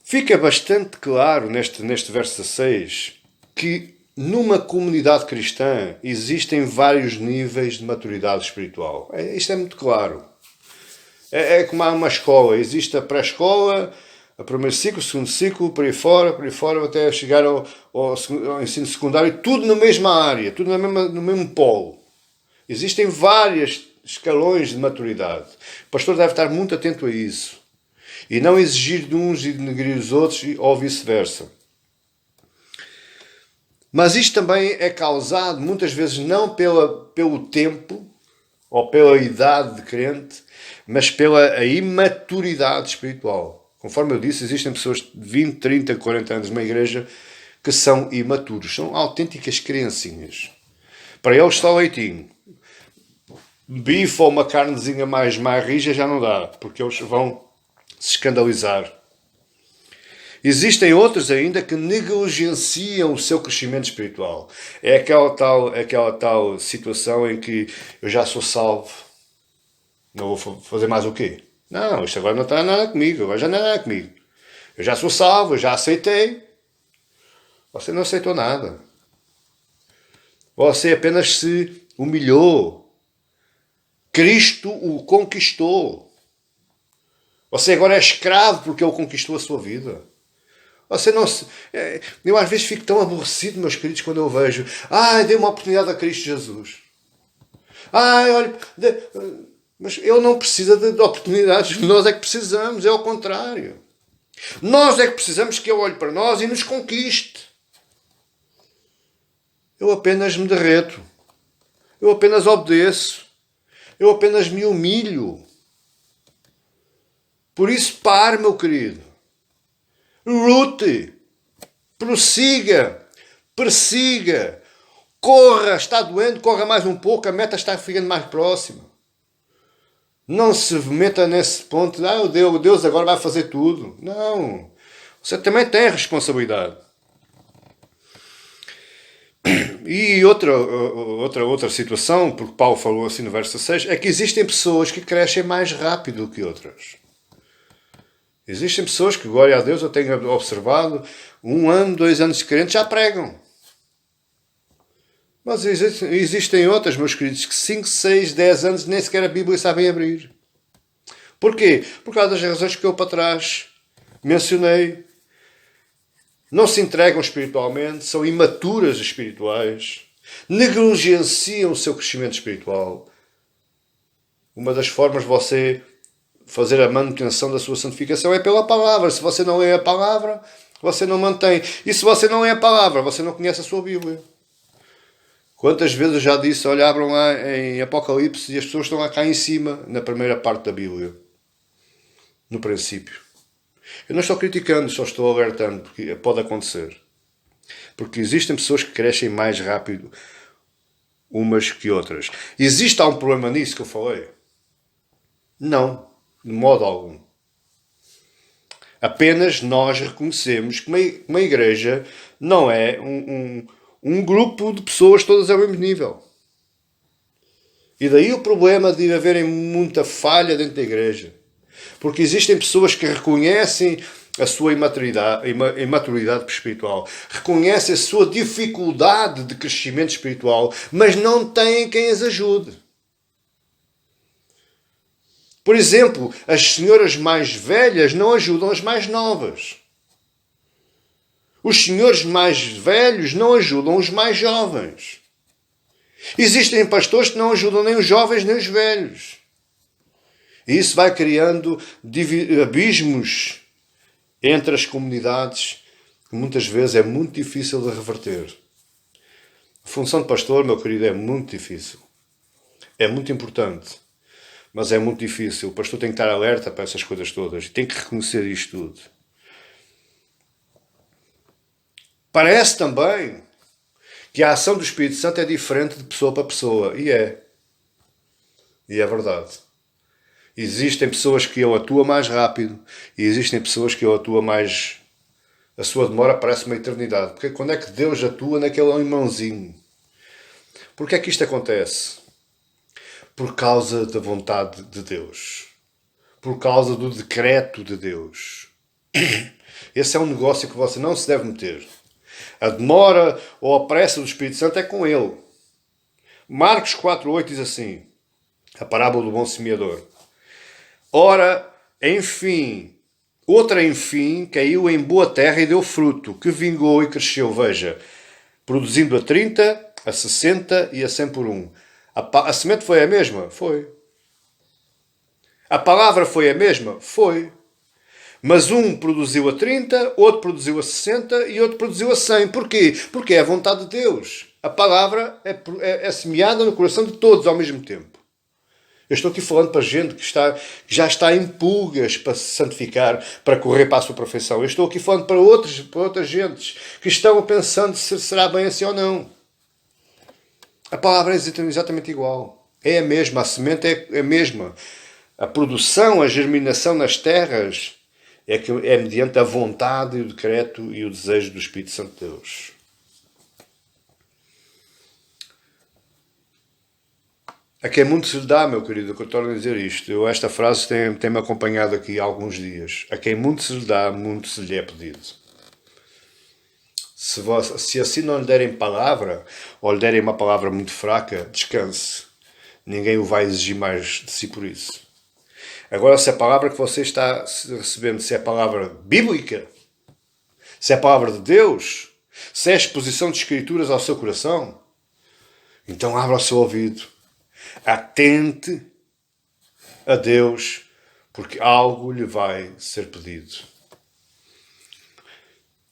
Fica bastante claro neste verso 16 que numa comunidade cristã existem vários níveis de maturidade espiritual. Isto é muito claro. É como há uma escola. Existe a pré-escola, o primeiro ciclo, o segundo ciclo, por aí fora, até chegar ao ensino secundário, tudo na mesma área, tudo no mesmo polo. Existem vários escalões de maturidade. O pastor deve estar muito atento a isso. E não exigir de uns e denegrir os outros, ou vice-versa. Mas isto também é causado, muitas vezes, não pelo tempo, ou pela idade de crente, mas pela imaturidade espiritual. Conforme eu disse, existem pessoas de 20, 30, 40 anos numa igreja que são imaturos. São autênticas criancinhas. Para eles só leitinho. Bife ou uma carnezinha mais rija já não dá, porque eles vão se escandalizar. Existem outros ainda que negligenciam o seu crescimento espiritual. É aquela tal situação em que eu já sou salvo, não vou fazer mais o quê? Não, isto agora não está nada comigo, agora já não é nada comigo. Eu já sou salvo, eu já aceitei. Você não aceitou nada. Você apenas se humilhou. Cristo o conquistou. Você agora é escravo porque Ele conquistou a sua vida. Você não se... Eu às vezes fico tão aborrecido, meus queridos, quando eu vejo: dê uma oportunidade a Cristo Jesus. Olha... Mas Ele não precisa de oportunidades. Nós é que precisamos. É ao contrário. Nós é que precisamos que Ele olhe para nós e nos conquiste. Eu apenas me derreto. Eu apenas obedeço. Eu apenas me humilho. Por isso, pare, meu querido. Lute. Prossiga. Persiga. Corra. Está doendo, corra mais um pouco. A meta está ficando mais próxima. Não se meta nesse ponto de Deus agora vai fazer tudo. Não. Você também tem responsabilidade. E outra situação, porque Paulo falou assim no verso 6, é que existem pessoas que crescem mais rápido que outras. Existem pessoas que, glória a Deus, eu tenho observado, 1 ano, 2 anos de crente já pregam. Mas existem outras, meus queridos, que 5, 6, 10 anos nem sequer a Bíblia sabem abrir. Porquê? Por causa das razões que eu para trás mencionei. Não se entregam espiritualmente, são imaturas espirituais, negligenciam o seu crescimento espiritual. Uma das formas de você fazer a manutenção da sua santificação é pela palavra. Se você não lê a palavra, você não mantém. E se você não lê a palavra, você não conhece a sua Bíblia. Quantas vezes eu já disse, olha, abram lá em Apocalipse e as pessoas estão lá cá em cima, na primeira parte da Bíblia. No princípio. Eu não estou criticando, só estou alertando, porque pode acontecer. Porque existem pessoas que crescem mais rápido umas que outras. Existe um problema nisso que eu falei? Não, de modo algum. Apenas nós reconhecemos que uma igreja não é um grupo de pessoas todas ao mesmo nível. E daí o problema de haverem muita falha dentro da igreja. Porque existem pessoas que reconhecem a sua imaturidade espiritual, reconhecem a sua dificuldade de crescimento espiritual, mas não têm quem as ajude. Por exemplo, as senhoras mais velhas não ajudam as mais novas. Os senhores mais velhos não ajudam os mais jovens. Existem pastores que não ajudam nem os jovens nem os velhos. E isso vai criando abismos entre as comunidades que muitas vezes é muito difícil de reverter. A função de pastor, meu querido, é muito difícil. É muito importante, mas é muito difícil. O pastor tem que estar alerta para essas coisas todas e tem que reconhecer isto tudo. Parece também que a ação do Espírito Santo é diferente de pessoa para pessoa. E é. E é verdade. Existem pessoas que ele atua mais rápido e existem pessoas que ele atua mais... A sua demora parece uma eternidade. Porque quando é que Deus atua naquele irmãozinho? Porquê é que isto acontece? Por causa da vontade de Deus. Por causa do decreto de Deus. Esse é um negócio que você não se deve meter. A demora ou a pressa do Espírito Santo é com ele. Marcos 4,8 diz assim, a parábola do bom semeador. Ora, enfim, outra enfim caiu em boa terra e deu fruto, que vingou e cresceu, veja, produzindo a 30, a 60 e a 100 por um. A semente foi a mesma? Foi. A palavra foi a mesma? Foi. Mas um produziu a 30, outro produziu a 60 e outro produziu a 100. Porquê? Porque é a vontade de Deus. A palavra é semeada no coração de todos ao mesmo tempo. Eu estou aqui falando para gente que já está em pulgas para se santificar, para correr para a sua perfeição. Eu estou aqui falando para outras gentes que estão pensando se será bem assim ou não. A palavra é exatamente igual. É a mesma, a semente é a mesma. A produção, a germinação nas terras é mediante a vontade, o decreto e o desejo do Espírito Santo de Deus. A quem muito se lhe dá, meu querido, que eu torno a dizer isto. Esta frase tem-me acompanhado aqui há alguns dias. A quem muito se lhe dá, muito se lhe é pedido. Se assim não lhe derem palavra, ou lhe derem uma palavra muito fraca, descanse. Ninguém o vai exigir mais de si por isso. Agora, se a palavra que você está recebendo, se é a palavra bíblica, se é a palavra de Deus, se é a exposição de escrituras ao seu coração, então abra o seu ouvido. Atente a Deus, porque algo lhe vai ser pedido.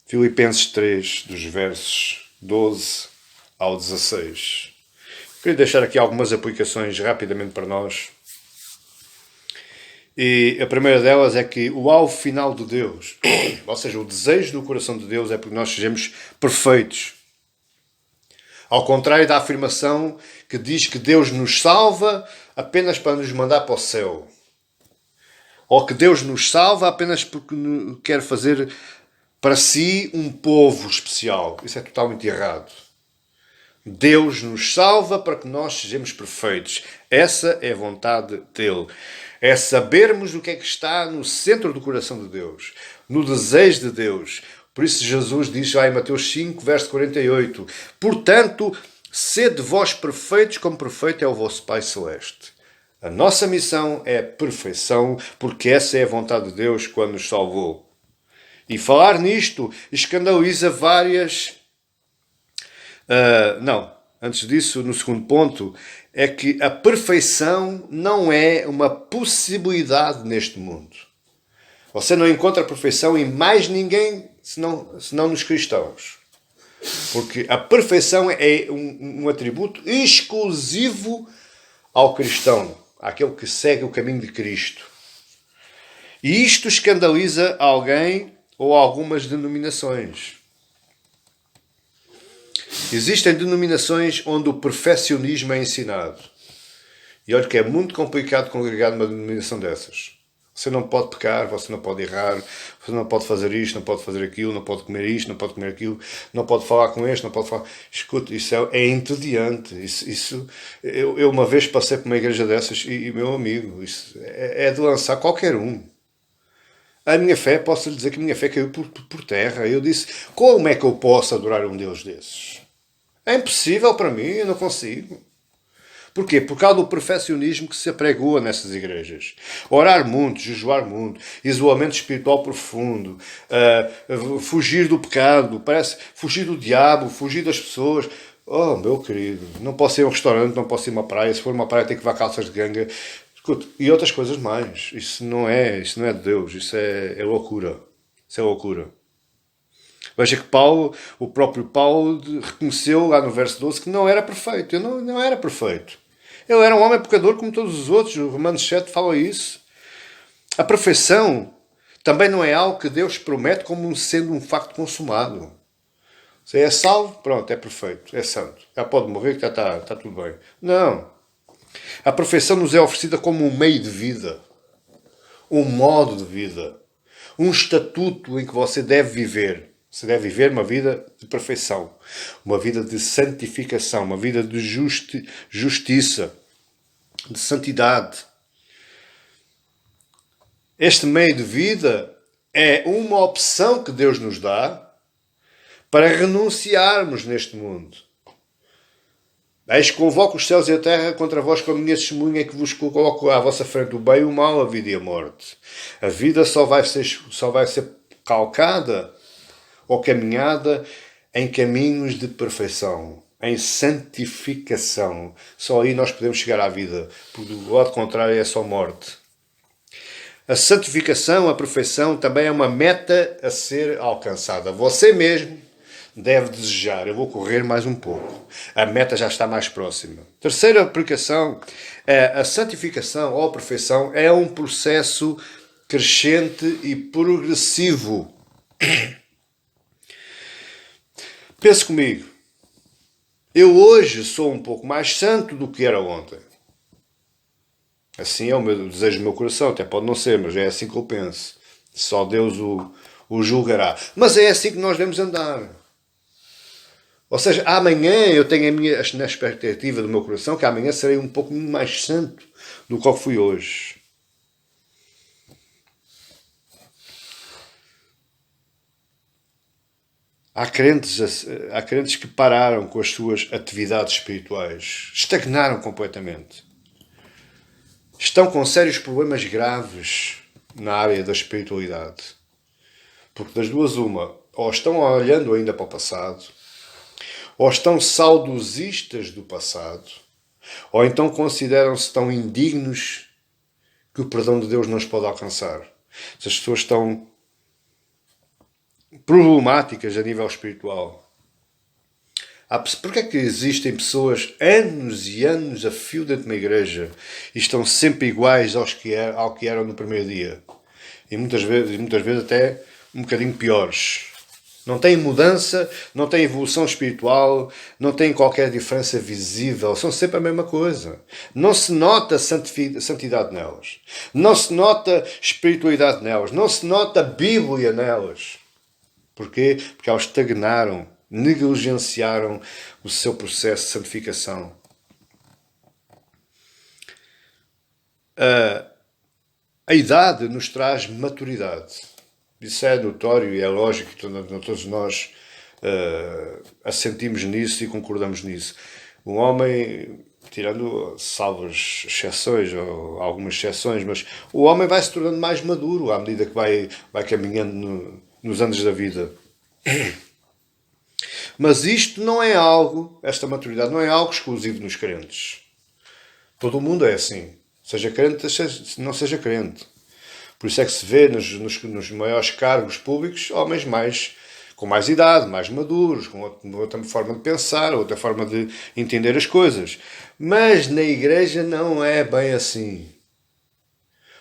Filipenses 3, dos versos 12 ao 16. Queria deixar aqui algumas aplicações rapidamente para nós. E a primeira delas é que o alvo final de Deus, ou seja, o desejo do coração de Deus é porque nós sejamos perfeitos. Ao contrário da afirmação que diz que Deus nos salva apenas para nos mandar para o céu. Ou que Deus nos salva apenas porque quer fazer para si um povo especial. Isso é totalmente errado. Deus nos salva para que nós sejamos perfeitos. Essa é a vontade dele. É sabermos o que é que está no centro do coração de Deus. No desejo de Deus. Por isso Jesus diz lá em Mateus 5, verso 48. Portanto, Sede vós perfeitos como perfeito é o vosso Pai Celeste. A nossa missão é perfeição, porque essa é a vontade de Deus quando nos salvou. E falar nisto escandaliza várias... antes disso, no segundo ponto, é que a perfeição não é uma possibilidade neste mundo. Você não encontra a perfeição em mais ninguém senão nos cristãos. Porque a perfeição é um atributo exclusivo ao cristão, àquele que segue o caminho de Cristo. E isto escandaliza alguém ou algumas denominações. Existem denominações onde o perfeccionismo é ensinado. E olha que é muito complicado congregar numa denominação dessas. Você não pode pecar, você não pode errar, você não pode fazer isto, não pode fazer aquilo, não pode comer isto, não pode comer aquilo, não pode falar com este, não pode falar... Escuta, isso é entediante. Eu uma vez passei por uma igreja dessas e meu amigo, isso é de lançar qualquer um. A minha fé, posso lhe dizer que a minha fé caiu por terra. Eu disse, como é que eu posso adorar um Deus desses? É impossível para mim, eu não consigo. Porquê? Por causa do perfeccionismo que se apregoa nessas igrejas. Orar muito, jejuar muito, isolamento espiritual profundo, fugir do pecado, fugir do diabo, fugir das pessoas. Oh, meu querido, não posso ir a um restaurante, não posso ir a uma praia, se for uma praia tenho que levar calças de ganga. Escuta, e outras coisas mais. Isso não é de Deus, isso é loucura. Isso é loucura. Veja que o próprio Paulo reconheceu lá no verso 12 que não era perfeito. Ele não era perfeito. Ele era um homem pecador como todos os outros. O Romanos 7 fala isso. A perfeição também não é algo que Deus promete como sendo um facto consumado. Você é salvo, pronto, é perfeito, é santo. Já pode morrer, que já está tudo bem. Não. A perfeição nos é oferecida como um meio de vida. Um modo de vida. Um estatuto em que você deve viver. Você deve viver uma vida de perfeição, uma vida de santificação, uma vida de justiça, de santidade. Este meio de vida é uma opção que Deus nos dá para renunciarmos neste mundo. Eis que convoco os céus e a terra contra vós com a minha testemunha que vos coloco à vossa frente o bem, o mal, a vida e a morte. A vida só vai ser calcada ou caminhada em caminhos de perfeição, em santificação. Só aí nós podemos chegar à vida, porque do lado contrário é só morte. A santificação, a perfeição, também é uma meta a ser alcançada. Você mesmo deve desejar, eu vou correr mais um pouco. A meta já está mais próxima. Terceira aplicação, a santificação ou a perfeição é um processo crescente e progressivo. Pense comigo, eu hoje sou um pouco mais santo do que era ontem. Assim é o desejo do meu coração, até pode não ser, mas é assim que eu penso. Só Deus o julgará. Mas é assim que nós devemos andar. Ou seja, amanhã eu tenho na expectativa do meu coração que amanhã serei um pouco mais santo do que fui hoje. Há crentes que pararam com as suas atividades espirituais, estagnaram completamente. Estão com sérios problemas graves na área da espiritualidade. Porque das duas uma, ou estão olhando ainda para o passado, ou estão saudosistas do passado, ou então consideram-se tão indignos que o perdão de Deus não os pode alcançar. Essas pessoas estão problemáticas a nível espiritual. Porquê é que existem pessoas anos e anos a fio dentro de uma igreja e estão sempre iguais ao que eram no primeiro dia? E muitas vezes até um bocadinho piores. Não têm mudança, não têm evolução espiritual, não têm qualquer diferença visível, são sempre a mesma coisa. Não se nota santidade nelas. Não se nota espiritualidade nelas. Não se nota Bíblia nelas. Porquê? Porque elas estagnaram, negligenciaram o seu processo de santificação. A idade nos traz maturidade. Isso é notório e é lógico que todos nós assentimos nisso e concordamos nisso. O homem, tirando salvas exceções, ou algumas exceções, mas o homem vai se tornando mais maduro à medida que vai caminhando nos anos da vida. Mas isto não é algo, esta maturidade não é algo exclusivo nos crentes. Todo o mundo é assim. Seja crente, não seja crente. Por isso é que se vê nos maiores cargos públicos homens com mais idade, mais maduros, com outra forma de pensar, outra forma de entender as coisas. Mas na igreja não é bem assim.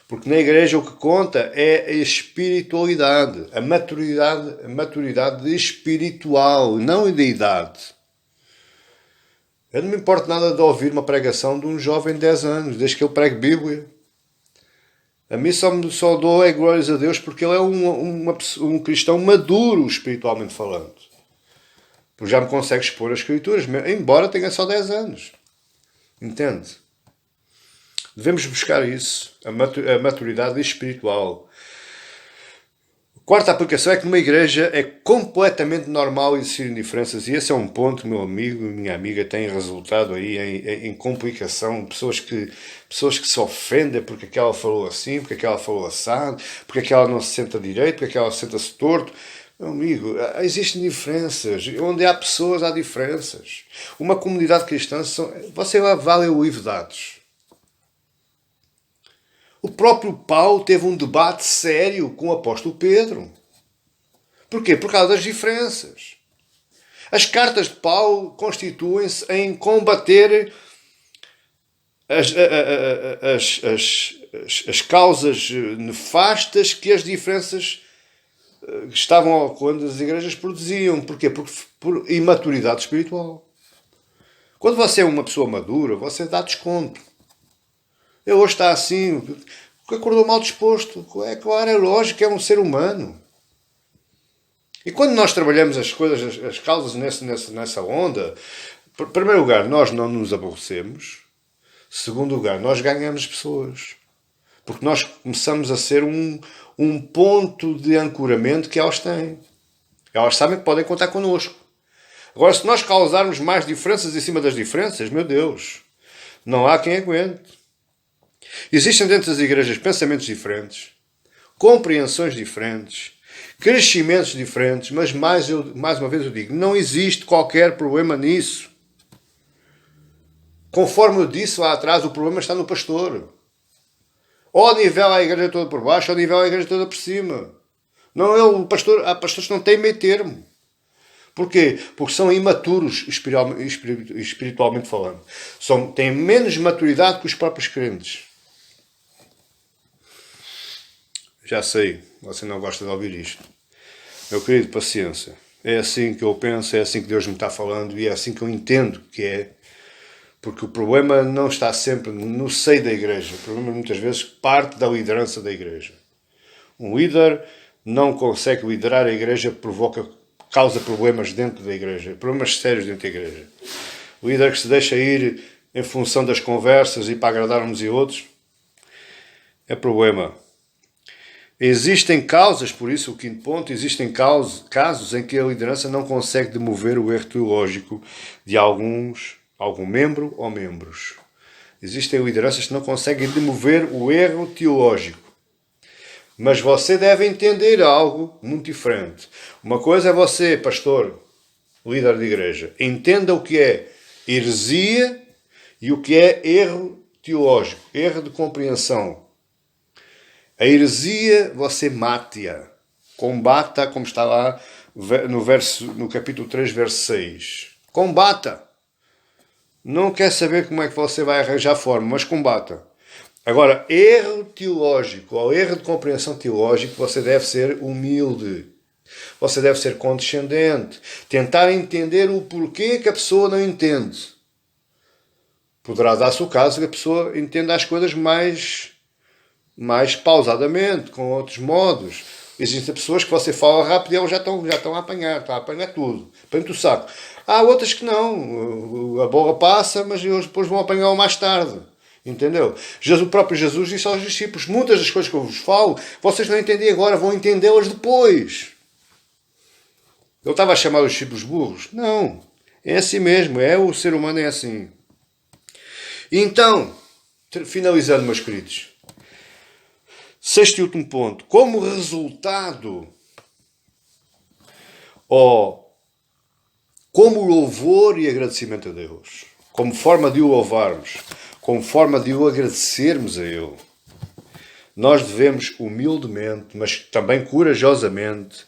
Porque na igreja o que conta é a espiritualidade, a maturidade espiritual, não de idade. Eu não me importo nada de ouvir uma pregação de um jovem de 10 anos, desde que ele pregue Bíblia. A mim só dou glórias a Deus porque ele é um cristão maduro, espiritualmente falando. Porque já me consegue expor as Escrituras, embora tenha só 10 anos. Entende? Devemos buscar isso, a maturidade espiritual. A quarta aplicação é que numa igreja é completamente normal existirem diferenças, e esse é um ponto que meu amigo e minha amiga têm resultado aí em complicação. Pessoas que se ofendem porque aquela falou assim, porque aquela falou assado, porque aquela não se senta direito, porque aquela senta-se torto. Meu amigo, existem diferenças. Onde há pessoas, há diferenças. Uma comunidade cristã, você vai ler o livro de Atos. O próprio Paulo teve um debate sério com o apóstolo Pedro. Porquê? Por causa das diferenças. As cartas de Paulo constituem-se em combater as causas nefastas que as diferenças que estavam ocorrendo as igrejas produziam. Porquê? Por imaturidade espiritual. Quando você é uma pessoa madura, você dá desconto. Ele hoje está assim, porque acordou mal disposto. É claro, é lógico que é um ser humano. E quando nós trabalhamos as coisas, as causas nessa onda, em primeiro lugar, nós não nos aborrecemos. Em segundo lugar, nós ganhamos pessoas. Porque nós começamos a ser um ponto de ancoramento que elas têm. Elas sabem que podem contar connosco. Agora, se nós causarmos mais diferenças em cima das diferenças, meu Deus, não há quem aguente. Existem dentro das igrejas pensamentos diferentes, compreensões diferentes, crescimentos diferentes, mas mais uma vez eu digo, não existe qualquer problema nisso. Conforme eu disse lá atrás, o problema está no pastor. Ou nivela a igreja toda por baixo, ou nivela a igreja toda por cima. Não é o pastor, há pastores que não têm meio termo. Porquê? Porque são imaturos espiritualmente falando. Têm menos maturidade que os próprios crentes. Já sei, você não gosta de ouvir isto. Meu querido, paciência. É assim que eu penso, é assim que Deus me está falando e é assim que eu entendo que é. Porque o problema não está sempre no seio da igreja. O problema muitas vezes parte da liderança da igreja. Um líder não consegue liderar a igreja, causa problemas dentro da igreja. Problemas sérios dentro da igreja. O líder que se deixa ir em função das conversas e para agradar uns e outros é problema. Existem causas, por isso o quinto ponto, existem casos em que a liderança não consegue demover o erro teológico de algum membro ou membros. Existem lideranças que não conseguem demover o erro teológico. Mas você deve entender algo muito diferente. Uma coisa é você, pastor, líder de igreja, entenda o que é heresia e o que é erro teológico, erro de compreensão. A heresia, você mate-a. Combata, como está lá no capítulo 3, verso 6. Combata. Não quer saber como é que você vai arranjar forma, mas combata. Agora, erro teológico, ou erro de compreensão teológico, você deve ser humilde. Você deve ser condescendente. Tentar entender o porquê que a pessoa não entende. Poderá dar-se o caso que a pessoa entenda as coisas mais pausadamente, com outros modos. Existem pessoas que você fala rápido e elas já estão a apanhar, tudo. Apanha-te o saco. Há outras que não. A bola passa, mas eles depois vão apanhá-lo mais tarde. Entendeu? O próprio Jesus disse aos discípulos, muitas das coisas que eu vos falo, vocês não entendem agora, vão entendê-las depois. Ele estava a chamar os discípulos burros? Não. É assim mesmo, o ser humano é assim. Então, finalizando, meus queridos, sexto e último ponto, como resultado, como louvor e agradecimento a Deus, como forma de o louvarmos, como forma de o agradecermos a Ele, nós devemos humildemente, mas também corajosamente,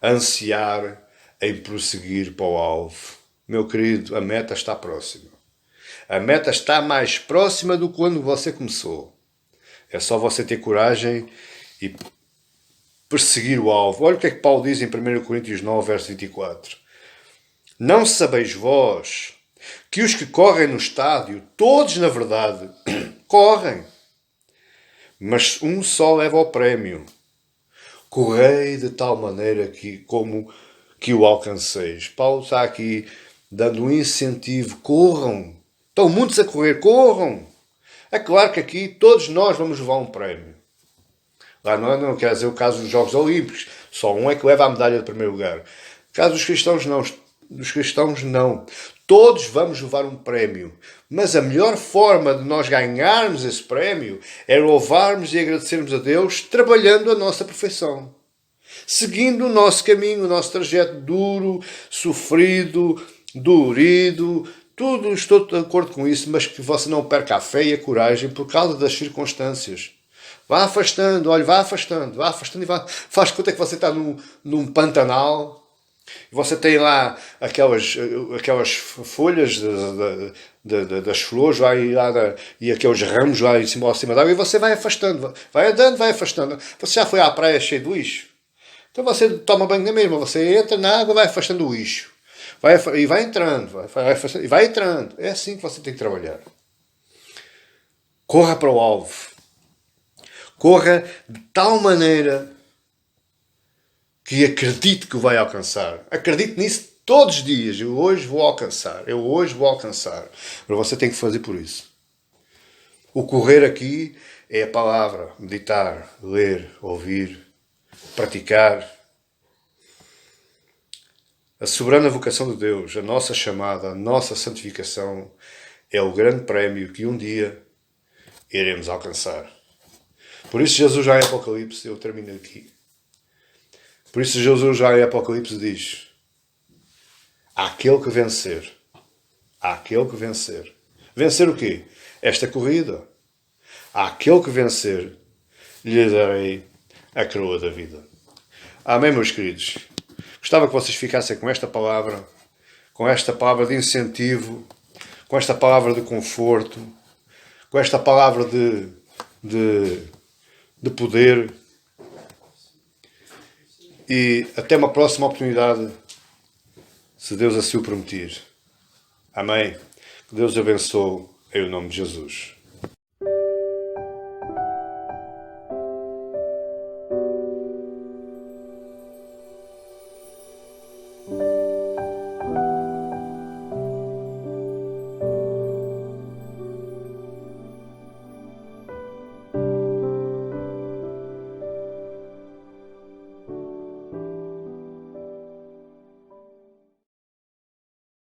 ansiar em prosseguir para o alvo. Meu querido, a meta está próxima. A meta está mais próxima do que quando você começou. É só você ter coragem e perseguir o alvo. Olha o que é que Paulo diz em 1 Coríntios 9, verso 24. Não sabeis vós que os que correm no estádio, todos na verdade, correm, mas um só leva o prémio. Correi de tal maneira que o alcanceis. Paulo está aqui dando um incentivo. Corram. Estão muitos a correr. Corram. É claro que aqui todos nós vamos levar um prémio. Lá não quer dizer o caso dos Jogos Olímpicos. Só um é que leva a medalha de primeiro lugar. No caso dos cristãos, não. Dos cristãos, não. Todos vamos levar um prémio. Mas a melhor forma de nós ganharmos esse prémio é louvarmos e agradecermos a Deus trabalhando a nossa perfeição. Seguindo o nosso caminho, o nosso trajeto duro, sofrido, dolorido, tudo, estou de acordo com isso, mas que você não perca a fé e a coragem por causa das circunstâncias. Vá afastando, olha, vá afastando e vá. Faz conta que você está num pantanal. Você tem lá aquelas folhas das flores e aqueles ramos lá em cima da água e você vai afastando, vai andando, vai afastando. Você já foi à praia cheio de lixo? Então você toma banho na mesma, você entra na água e vai afastando o lixo. E vai entrando, e vai entrando. É assim que você tem que trabalhar. Corra para o alvo. Corra de tal maneira que acredite que vai alcançar. Acredite nisso todos os dias. Eu hoje vou alcançar. Mas você tem que fazer por isso. O correr aqui é a palavra. Meditar, ler, ouvir, praticar. A soberana vocação de Deus, a nossa chamada, a nossa santificação é o grande prémio que um dia iremos alcançar. Por isso Jesus já em Apocalipse, eu termino aqui. Por isso Jesus já em Apocalipse diz: àquele que vencer. Vencer o quê? Esta corrida. Àquele que vencer, lhe darei a coroa da vida. Amém, meus queridos. Gostava que vocês ficassem com esta palavra de incentivo, com esta palavra de conforto, com esta palavra de poder. E até uma próxima oportunidade, se Deus assim o permitir. Amém. Que Deus abençoe em nome de Jesus.